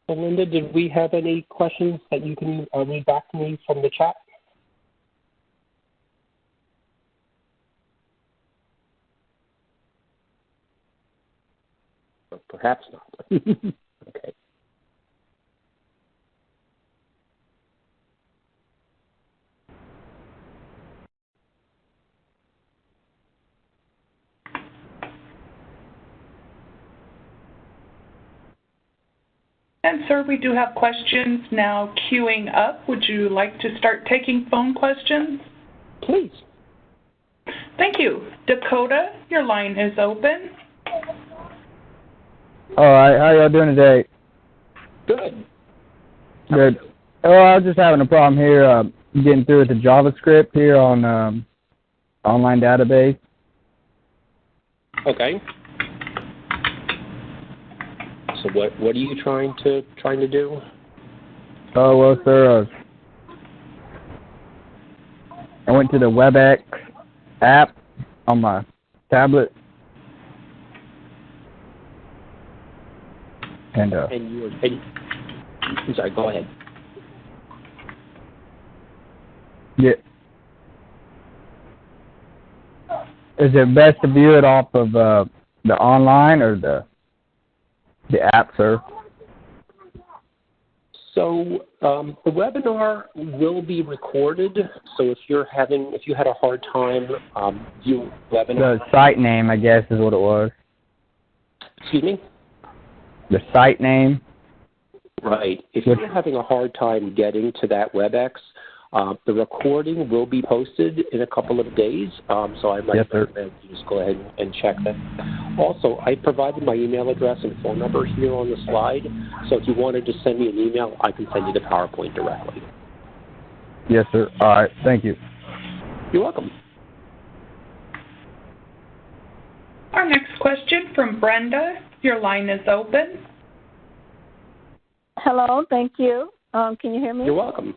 A: Linda, did we have any questions that you can read back to me from the chat? Or perhaps not. Okay.
B: And sir, we do have questions now queuing up. Would you like to start taking phone questions?
A: Please.
B: Thank you. Dakota, your line is open.
C: All right, how y'all doing today?
A: Good.
C: Good. Oh, I was just having a problem here getting through with the JavaScript here on online database.
A: Okay. So what are you trying to do?
C: Oh well, sir. I went to the WebEx app on my tablet, and
A: I'm sorry. Go ahead.
C: Yeah. Is it best to view it off of the online or the app, sir?
A: So the webinar will be recorded. So if you had a hard time viewing the webinar,
C: The site name, I guess, is what it was.
A: Excuse me.
C: The site name.
A: Right. If you're having a hard time getting to that WebEx, the recording will be posted in a couple of days, so I might recommend you just go ahead and check that. Also, I provided my email address and phone number here on the slide, so if you wanted to send me an email, I can send you the PowerPoint directly.
C: Yes, sir. All right. Thank you.
A: You're welcome.
B: Our next question from Brenda. Your line is open.
D: Hello. Thank you. Can you hear me?
A: You're welcome.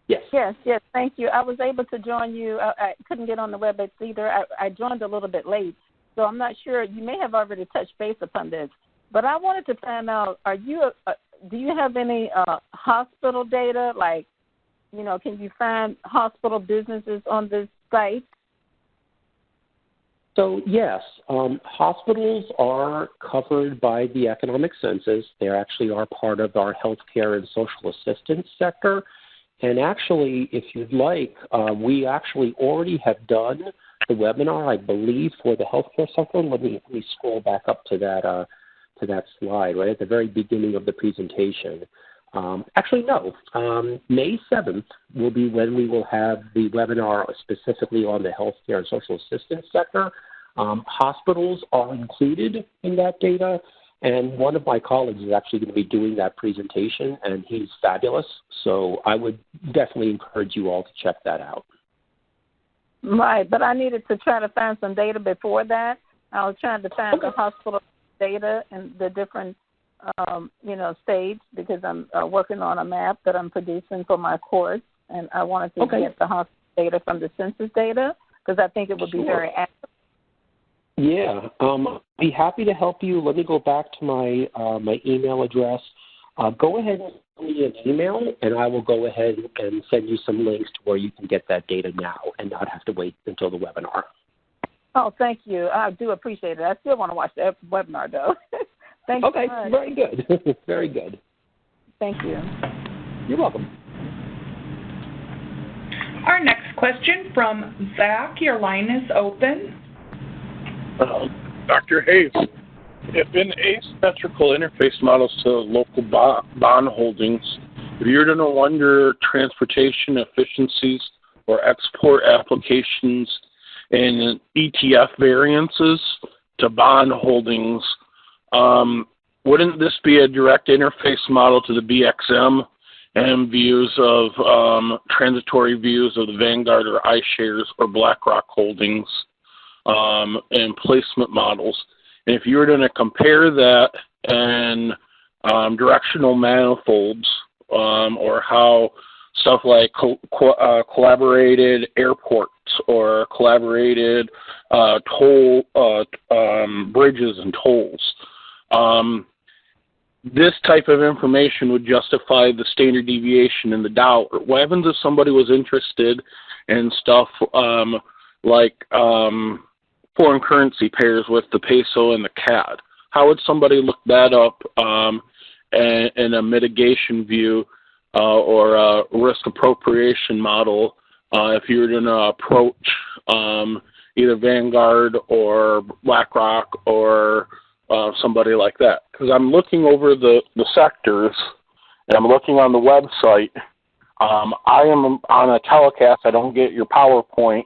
A: Yes.
D: Yes, thank you. I was able to join you. I couldn't get on the WebEx either. I joined a little bit late, so I'm not sure. You may have already touched base upon this, but I wanted to find out, do you have any hospital data? Like, can you find hospital businesses on this site?
A: So, yes, hospitals are covered by the Economic Census. They actually are part of our healthcare and social assistance sector. And actually, if you'd like, we actually already have done the webinar, I believe, for the healthcare sector. Let me scroll back up to that slide right at the very beginning of the presentation. Actually, no. May 7th will be when we will have the webinar specifically on the healthcare and social assistance sector. Hospitals are included in that data. And one of my colleagues is actually going to be doing that presentation, and he's fabulous. So I would definitely encourage you all to check that out.
D: Right, but I needed to try to find some data before that. I was trying to find the hospital data and the different, states, because I'm working on a map that I'm producing for my course, and I wanted to get the hospital data from the census data because I think it would be very accurate.
A: Yeah, I'd be happy to help you. Let me go back to my email address. Go ahead and send me an email, and I will go ahead and send you some links to where you can get that data now and not have to wait until the webinar.
D: Oh, thank you. I do appreciate it. I still want to watch the webinar, though. Thank you so much.
A: Okay, very good. Very good.
D: Thank you.
A: You're welcome.
B: Our next question from Zach. Your line is open.
E: Dr. Hayes, if in asymmetrical interface models to local bond holdings, if you're to no wonder transportation efficiencies or export applications and ETF variances to bond holdings, wouldn't this be a direct interface model to the BXM and views of transitory views of the Vanguard or iShares or BlackRock holdings and placement models. And if you were going to compare that and directional manifolds or how stuff like collaborated airports or collaborated toll bridges and tolls, this type of information would justify the standard deviation in the dollar. What happens if somebody was interested in stuff like foreign currency pairs with the peso and the CAD? How would somebody look that up in a mitigation view or a risk appropriation model if you were going to approach either Vanguard or BlackRock or somebody like that? Because I'm looking over the sectors and I'm looking on the website. I am on a telecast. I don't get your PowerPoint.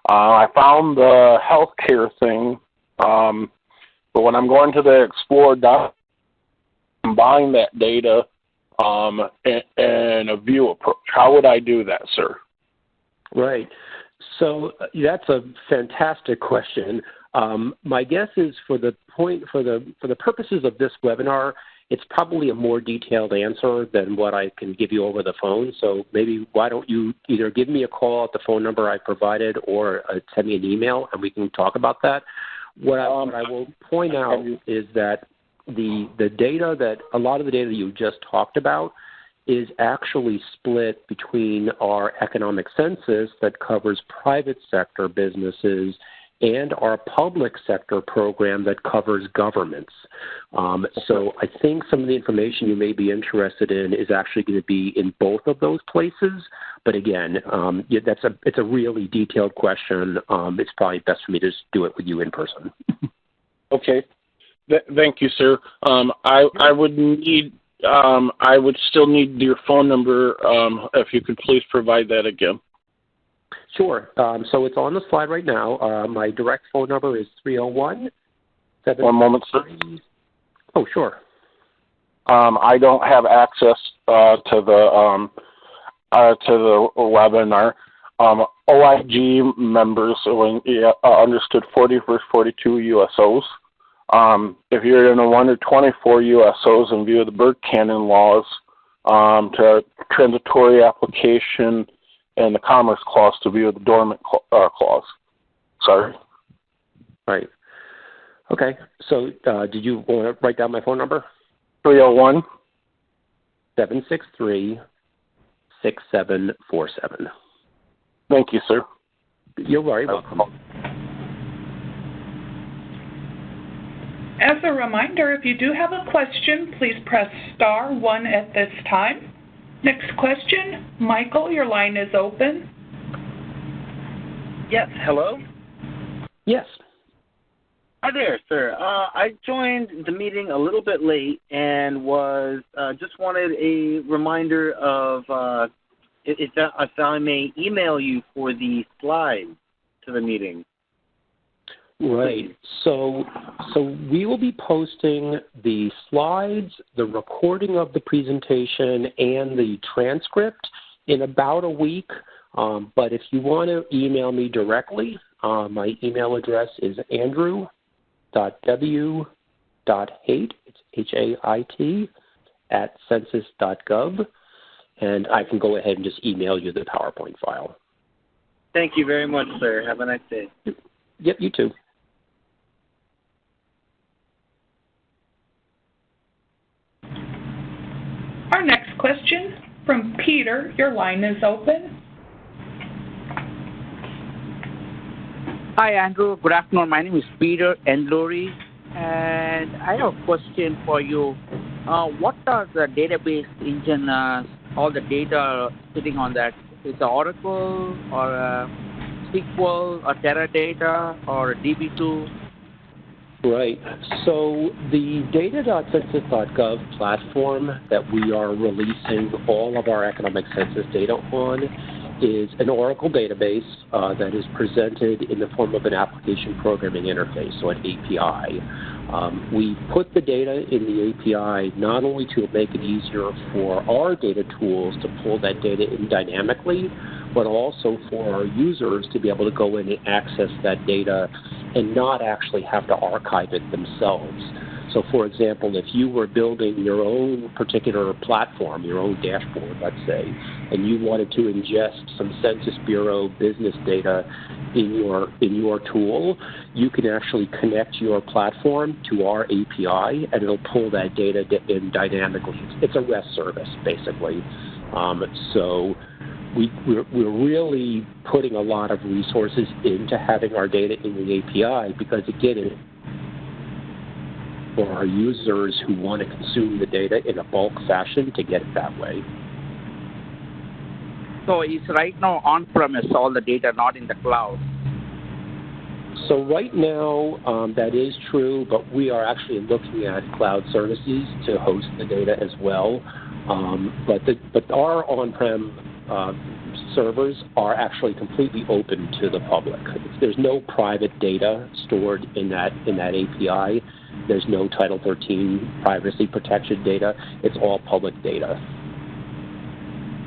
E: I found the healthcare thing, but when I'm going to the Explore doc, combine that data and a view approach. How would I do that, sir?
A: Right. So that's a fantastic question. My guess is for the purposes of this webinar, it's probably a more detailed answer than what I can give you over the phone. So maybe why don't you either give me a call at the phone number I provided or send me an email and we can talk about that. What I will point out is that the data that a lot of the data you just talked about is actually split between our economic census that covers private sector businesses and our public sector program that covers governments. So I think some of the information you may be interested in is actually going to be in both of those places. But again, it's a really detailed question. It's probably best for me to just do it with you in person.
E: Okay. Thank you, sir. I would still need your phone number if you could please provide that again.
A: Sure. So it's on the slide right now. My direct phone number is 301.
E: 1 moment, sir.
A: Oh, sure.
E: I don't have access to the webinar. OIG members understood 40 versus 42 USOs. If you're in a 1 to 24 USOs in view of the bird canon laws, to transitory application and the Commerce Clause to view of the dormant clause. Sorry.
A: Right. Okay. So did you want to write down my phone number?
E: 301
A: 763 6747.
E: Thank you, sir.
A: You're very welcome.
B: As a reminder, if you do have a question, please press star 1 at this time. Next question, Michael, your line is open.
F: Yes, hello?
A: Yes.
F: Hi there, sir. I joined the meeting a little bit late and was just wanted a reminder of if I may email you for the slides to the meeting.
A: Right. So we will be posting the slides, the recording of the presentation, and the transcript in about a week. But if you want to email me directly, my email address is andrew.w.haight, it's H-A-I-T, @census.gov, and I can go ahead and just email you the PowerPoint file.
F: Thank you very much, sir. Have a nice day.
A: Yep, you too.
B: Our next question from Peter, your line is open.
G: Hi, Andrew. Good afternoon. My name is Peter Endlori, and I have a question for you. What are the database engine, all the data sitting on that? Is it Oracle or SQL or Teradata or DB2?
A: Right. So the data.census.gov platform that we are releasing all of our economic census data on is an Oracle database that is presented in the form of an application programming interface, so an API. We put the data in the API not only to make it easier for our data tools to pull that data in dynamically, but also for our users to be able to go in and access that data and not actually have to archive it themselves. So, for example, if you were building your own particular platform, your own dashboard, let's say, and you wanted to ingest some Census Bureau business data in your tool, you can actually connect your platform to our API, and it'll pull that data in dynamically. It's a REST service, basically. So we're really putting a lot of resources into having our data in the API because, again, for our users who want to consume the data in a bulk fashion to get it that way.
G: So it's right now on-premise, all the data, not in the cloud.
A: So right now, that is true, but we are actually looking at cloud services to host the data as well. But our on-prem servers are actually completely open to the public. There's no private data stored in that API. There's no Title 13 privacy protection data. It's all public data.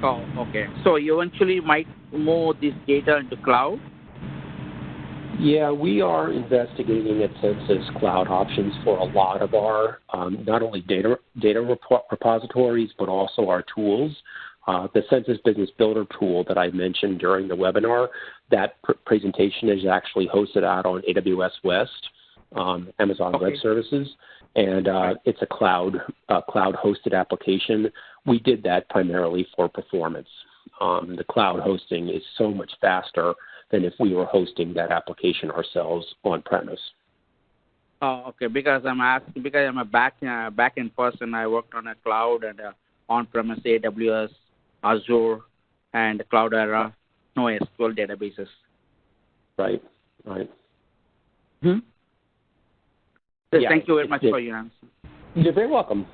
G: Oh, okay. So you eventually might move this data into cloud?
A: Yeah, we are investigating at Census cloud options for a lot of our not only data repositories, but also our tools. The Census Business Builder tool that I mentioned during the webinar, that presentation is actually hosted out on AWS West, Amazon Web Services, and it's a cloud-hosted application. We did that primarily for performance. The cloud hosting is so much faster than if we were hosting that application ourselves on premise.
G: Oh, okay. Because I'm a back-end person. I worked on a cloud and on-premise AWS, Azure, and Cloudera, NoSQL databases.
A: Right.
G: Hmm? So
A: Yeah,
G: thank you very much for your answer.
A: You're very welcome.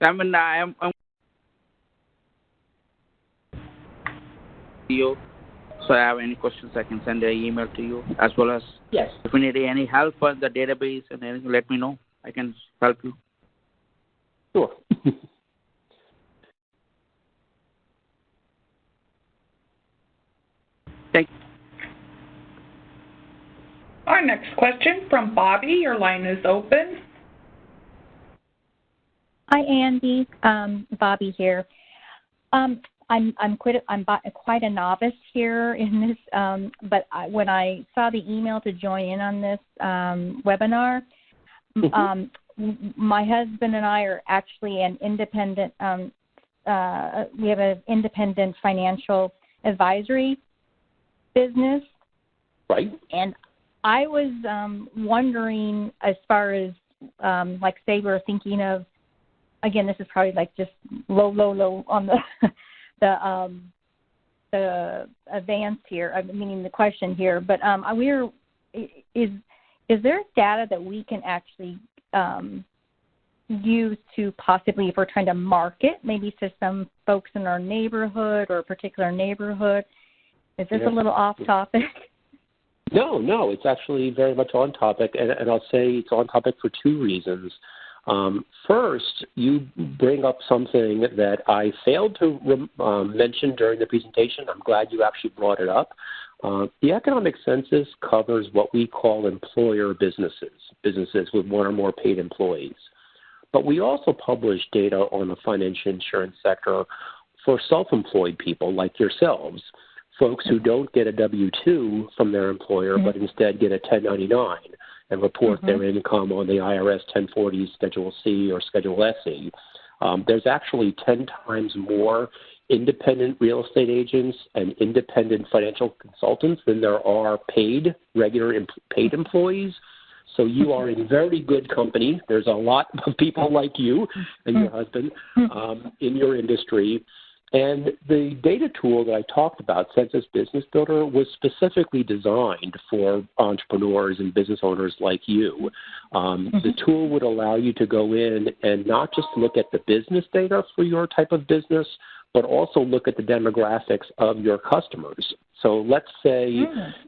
G: I'm you. So I have any questions, I can send an email to you, as well as
A: yes.
G: If you need any help on the database and anything, let me know. I can help you.
A: Sure.
G: Thank you.
B: Our next question from Bobby. Your line is open.
H: Hi, Andy. Bobby here. I'm quite a novice here in this, but when I saw the email to join in on this webinar, my husband and I are actually an independent. We have an independent financial advisory business,
A: right?
H: And I was wondering, as far as like, say we're thinking of, again, this is probably like just low on the advanced here, meaning the question here, but is there data that we can actually use to possibly, if we're trying to market maybe to some folks in our neighborhood or a particular neighborhood? Is this a little off topic?
A: No, it's actually very much on topic, and I'll say it's on topic for two reasons. First, you bring up something that I failed to mention during the presentation. I'm glad you actually brought it up. The Economic Census covers what we call employer businesses with one or more paid employees. But we also publish data on the financial insurance sector for self-employed people like yourselves, folks who don't get a W-2 from their employer, but instead get a 1099 and report their income on the IRS 1040 Schedule C or Schedule SE. There's actually 10 times more independent real estate agents and independent financial consultants than there are paid employees. So you are in very good company. There's a lot of people like you and your husband in your industry. And the data tool that I talked about, Census Business Builder, was specifically designed for entrepreneurs and business owners like you. The tool would allow you to go in and not just look at the business data for your type of business, but also look at the demographics of your customers. So let's say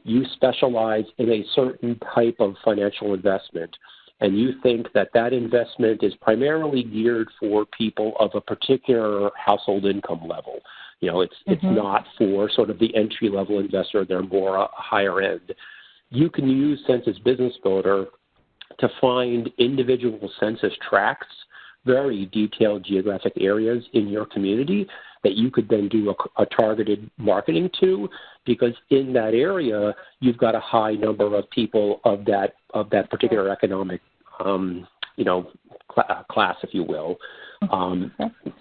A: you specialize in a certain type of financial investment, and you think that that investment is primarily geared for people of a particular household income level. You know, it's not for sort of the entry-level investor. They're more a higher end. You can use Census Business Builder to find individual census tracts, very detailed geographic areas in your community that you could then do a targeted marketing to, because in that area you've got a high number of people of that particular economic class, if you will.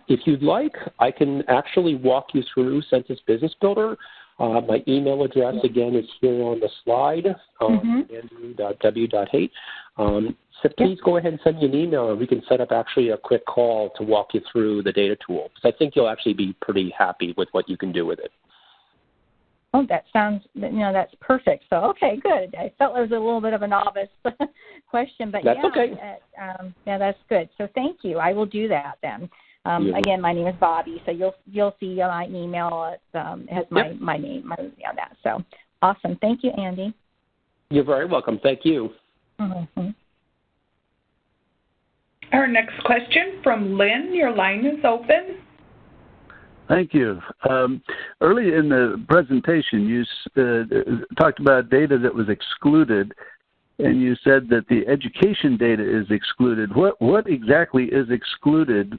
A: If you'd like, I can actually walk you through Census Business Builder. My email address, again, is here on the slide, andrew.w.haight. So please go ahead and send me an email, and we can set up actually a quick call to walk you through the data tool, because I think you'll actually be pretty happy with what you can do with it.
H: Oh, that sounds, that's perfect. So, okay, good. I felt it was a little bit of a novice question, but
A: that's okay.
H: That's good. So thank you. I will do that then. Again, my name is Bobby, so you'll see my email has my name on that. So awesome. Thank you, Andy.
A: You're very welcome. Thank you.
H: Mm-hmm.
B: Our next question from Lynn. Your line is open.
I: Thank you. Early in the presentation, you talked about data that was excluded, and you said that the education data is excluded. What exactly is excluded?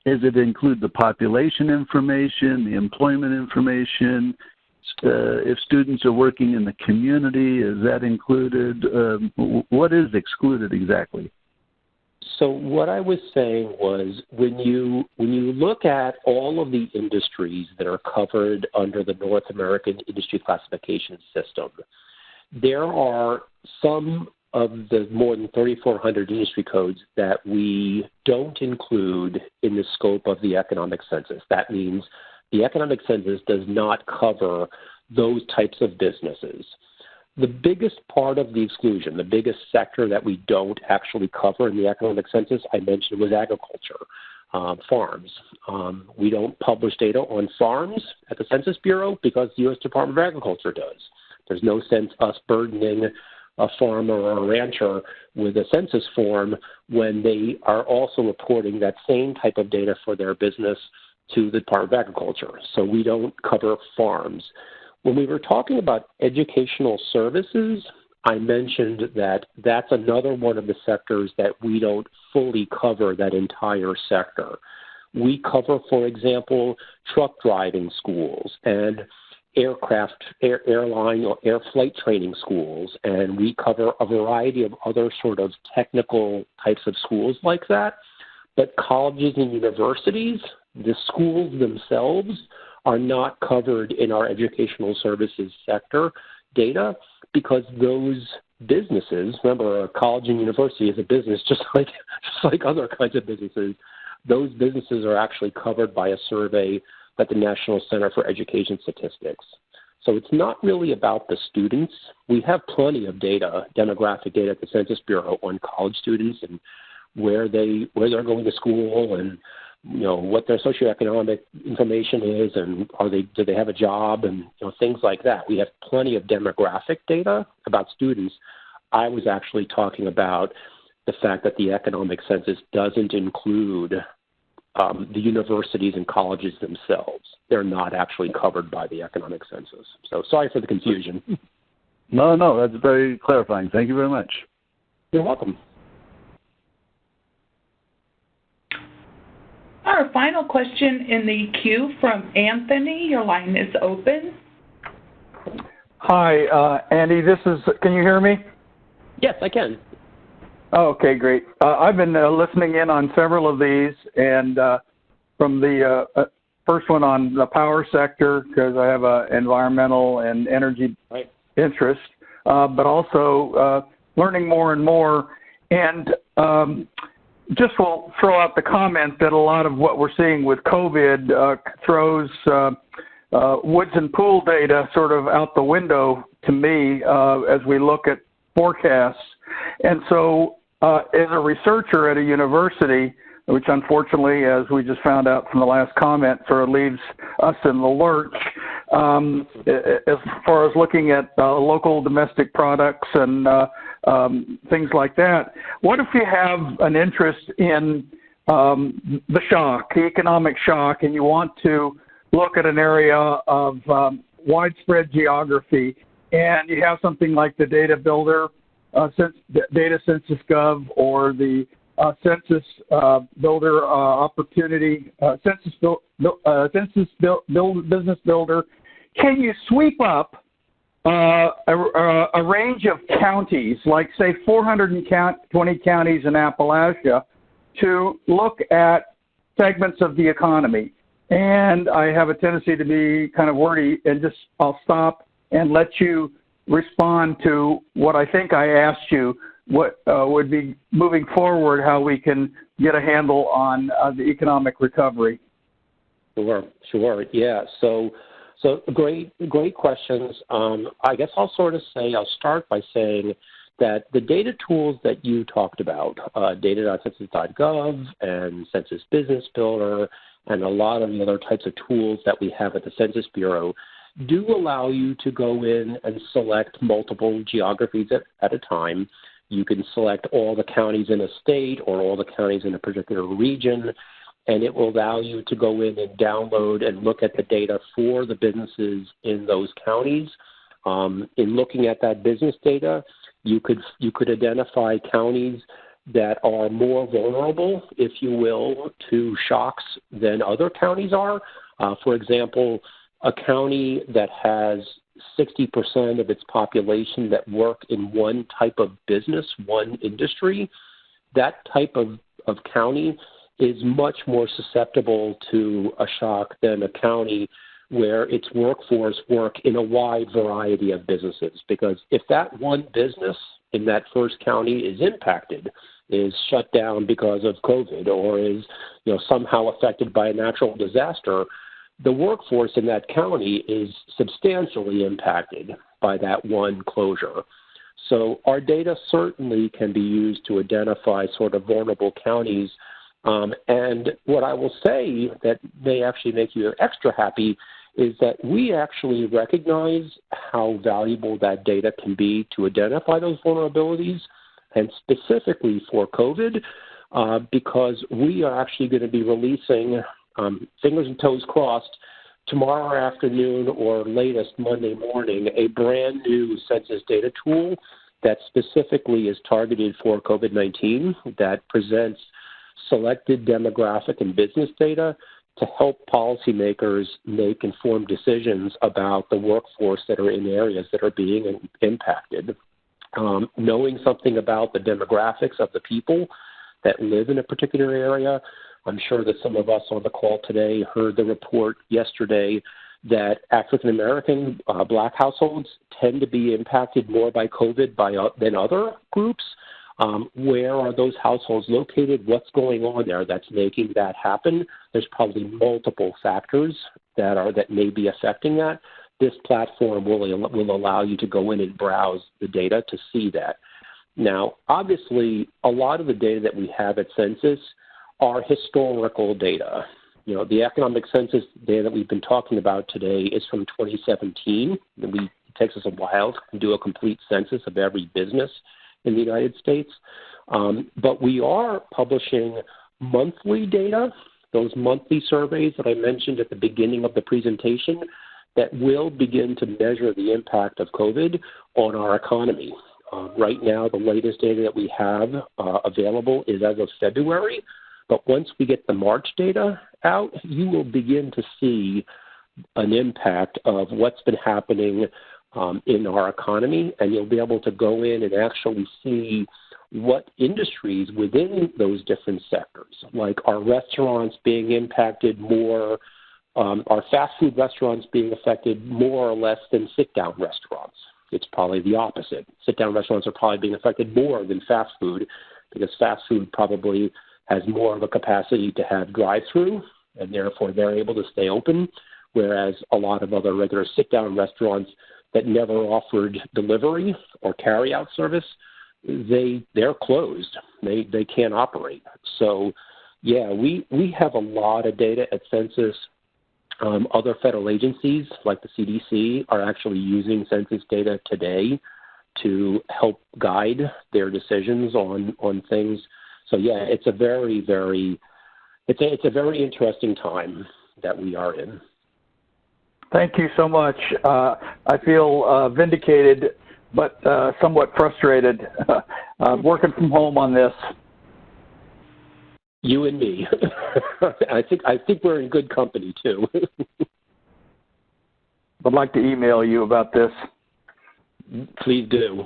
I: Does it include the population information, the employment information? If students are working in the community, is that included? What is excluded exactly?
A: So what I was saying was when you look at all of the industries that are covered under the North American Industry Classification System, there are some of the more than 3,400 industry codes that we don't include in the scope of the Economic Census. That means the Economic Census does not cover those types of businesses. The biggest part of the exclusion, the biggest sector that we don't actually cover in the Economic Census, I mentioned, was agriculture, farms. We don't publish data on farms at the Census Bureau because the U.S. Department of Agriculture does. There's no sense us burdening a farmer or a rancher with a census form when they are also reporting that same type of data for their business to the Department of Agriculture. So we don't cover farms. When we were talking about educational services, I mentioned that that's another one of the sectors that we don't fully cover that entire sector. We cover, for example, truck driving schools and airline or air flight training schools, and we cover a variety of other sort of technical types of schools like that. But colleges and universities, the schools themselves, are not covered in our educational services sector data because those businesses, remember, a college and university is a business just like other kinds of businesses. Those businesses are actually covered by a survey at the National Center for Education Statistics. So it's not really about the students. We have plenty of data, demographic data at the Census Bureau on college students and where they're going to school and what their socioeconomic information is and do they have a job and things like that. We have plenty of demographic data about students. I was actually talking about the fact that the Economic Census doesn't include the universities and colleges themselves. They're not actually covered by the Economic Census. So sorry for the confusion.
I: No, that's very clarifying. Thank you very much.
A: You're welcome.
B: Our final question in the queue from Anthony. Your line is open.
J: Hi, Andy. Can you hear me?
A: Yes, I can.
J: Oh, okay, great. I've been listening in on several of these, and from the first one on the power sector, because I have an environmental and energy interest, but also learning more and more. And just will throw out the comment that a lot of what we're seeing with COVID throws woods and pool data sort of out the window to me as we look at forecasts. And so as a researcher at a university, which unfortunately, as we just found out from the last comment, sort of leaves us in the lurch as far as looking at local domestic products and things like that. What if you have an interest in the shock, the economic shock, and you want to look at an area of widespread geography, and you have something like the Data Builder, data.census.gov, or the Census Builder Opportunity, Census Business Builder? Can you sweep up a range of counties, like say 420 counties in Appalachia, to look at segments of the economy? And I have a tendency to be kind of wordy, and I'll stop and let you respond to what I think I asked you, what would be moving forward, how we can get a handle on the economic recovery.
A: Sure. Yeah. So great questions. I guess I'll start by saying that the data tools that you talked about, data.census.gov and Census Business Builder, and a lot of the other types of tools that we have at the Census Bureau, do allow you to go in and select multiple geographies at a time. You can select all the counties in a state or all the counties in a particular region, and it will allow you to go in and download and look at the data for the businesses in those counties. In looking at that business data, you could identify counties that are more vulnerable, if you will, to shocks than other counties are. For example, a county that has 60% of its population that work in one type of business, one industry, that type of county is much more susceptible to a shock than a county where its workforce work in a wide variety of businesses. Because if that one business in that first county is impacted, is shut down because of COVID, or is somehow affected by a natural disaster, the workforce in that county is substantially impacted by that one closure. So our data certainly can be used to identify sort of vulnerable counties. And what I will say that may actually make you extra happy is that we actually recognize how valuable that data can be to identify those vulnerabilities, and specifically for COVID, because we are actually going to be releasing, fingers and toes crossed, tomorrow afternoon or latest Monday morning, a brand new census data tool that specifically is targeted for COVID-19, that presents selected demographic and business data to help policymakers make informed decisions about the workforce that are in areas that are being impacted. Knowing something about the demographics of the people that live in a particular area. I'm sure that some of us on the call today heard the report yesterday that African American Black households tend to be impacted more by COVID than other groups. Where are those households located? What's going on there that's making that happen? There's probably multiple factors that may be affecting that. This platform will allow you to go in and browse the data to see that. Now, obviously, a lot of the data that we have at Census are historical data. The Economic Census data that we've been talking about today is from 2017. It takes us a while to do a complete census of every business in the United States. But we are publishing monthly data, those monthly surveys that I mentioned at the beginning of the presentation, that will begin to measure the impact of COVID on our economy. Right now, the latest data that we have available is as of February, but once we get the March data out, you will begin to see an impact of what's been happening in our economy, and you'll be able to go in and actually see what industries within those different sectors, like our restaurants being impacted more, our fast food restaurants being affected more or less than sit-down restaurants. It's probably the opposite. Sit-down restaurants are probably being affected more than fast food, because fast food probably has more of a capacity to have drive-through, and therefore they're able to stay open, whereas a lot of other regular sit-down restaurants that never offered delivery or carry-out service, they're closed. They can't operate. So Yeah, we have a lot of data at Census. Other federal agencies, like the CDC, are actually using census data today to help guide their decisions on things. So yeah, it's a very, very interesting time that we are in.
J: Thank you so much. I feel vindicated, but somewhat frustrated working from home on this.
A: You and me. I think we're in good company too.
J: I'd like to email you about this.
A: Please do.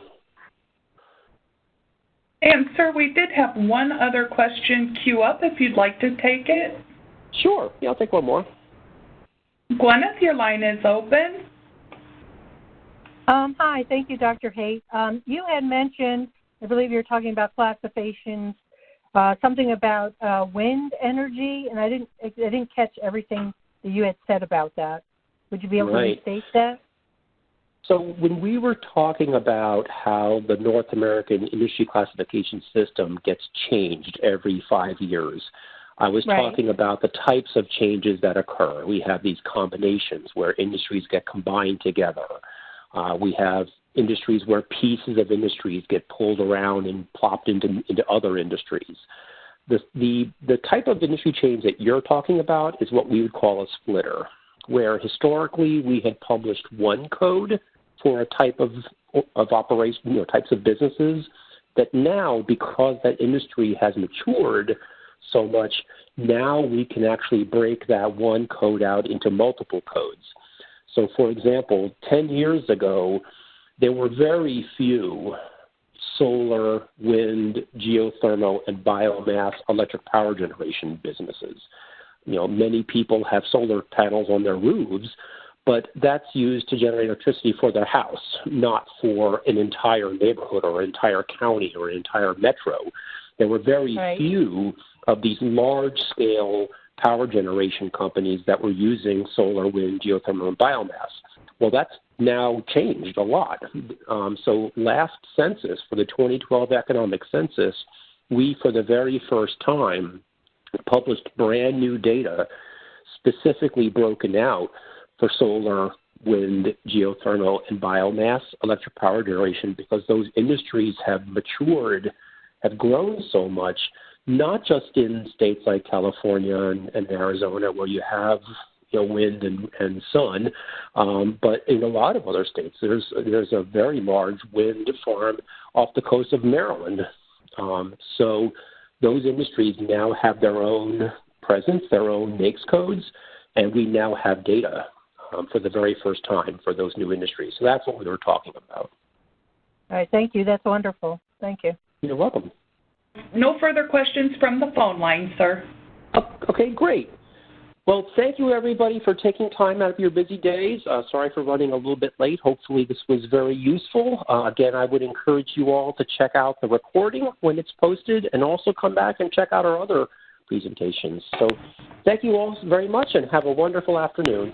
B: And sir, we did have one other question queue up if you'd like to take it.
A: Sure. Yeah, I'll take one more.
B: Gwyneth, your line is open.
K: Hi, thank you, Dr. Haight. You had mentioned, I believe you were talking about classifications, something about wind energy, and I didn't catch everything that you had said about that. Would you be able to restate that?
A: So when we were talking about how the North American industry classification system gets changed every 5 years, I was talking about the types of changes that occur. We have these combinations where industries get combined together. We have industries where pieces of industries get pulled around and plopped into other industries. The type of industry change that you're talking about is what we would call a splitter, where historically we had published one code for a type of operation, types of businesses, that now, because that industry has matured so much, now we can actually break that one code out into multiple codes. So, for example, 10 years ago, there were very few solar, wind, geothermal, and biomass electric power generation businesses. Many people have solar panels on their roofs, but that's used to generate electricity for their house, not for an entire neighborhood or an entire county or an entire metro. There were very few of these large-scale power generation companies that were using solar, wind, geothermal, and biomass. Well, that's now changed a lot. So last census, for the 2012 Economic Census, we, for the very first time, published brand new data specifically broken out for solar, wind, geothermal, and biomass electric power generation, because those industries have matured, have grown so much, not just in states like California and Arizona, where you have wind and sun, but in a lot of other states. There's a very large wind farm off the coast of Maryland. So those industries now have their own presence, their own NAICS codes, and we now have data for the very first time for those new industries. So that's what we were talking about.
K: All right, thank you. That's wonderful. Thank you.
A: You're welcome.
B: No further questions from the phone line, sir.
A: Okay, great. Well, thank you, everybody, for taking time out of your busy days. Sorry for running a little bit late. Hopefully this was very useful. Again, I would encourage you all to check out the recording when it's posted, and also come back and check out our other presentations. So thank you all very much, and have a wonderful afternoon.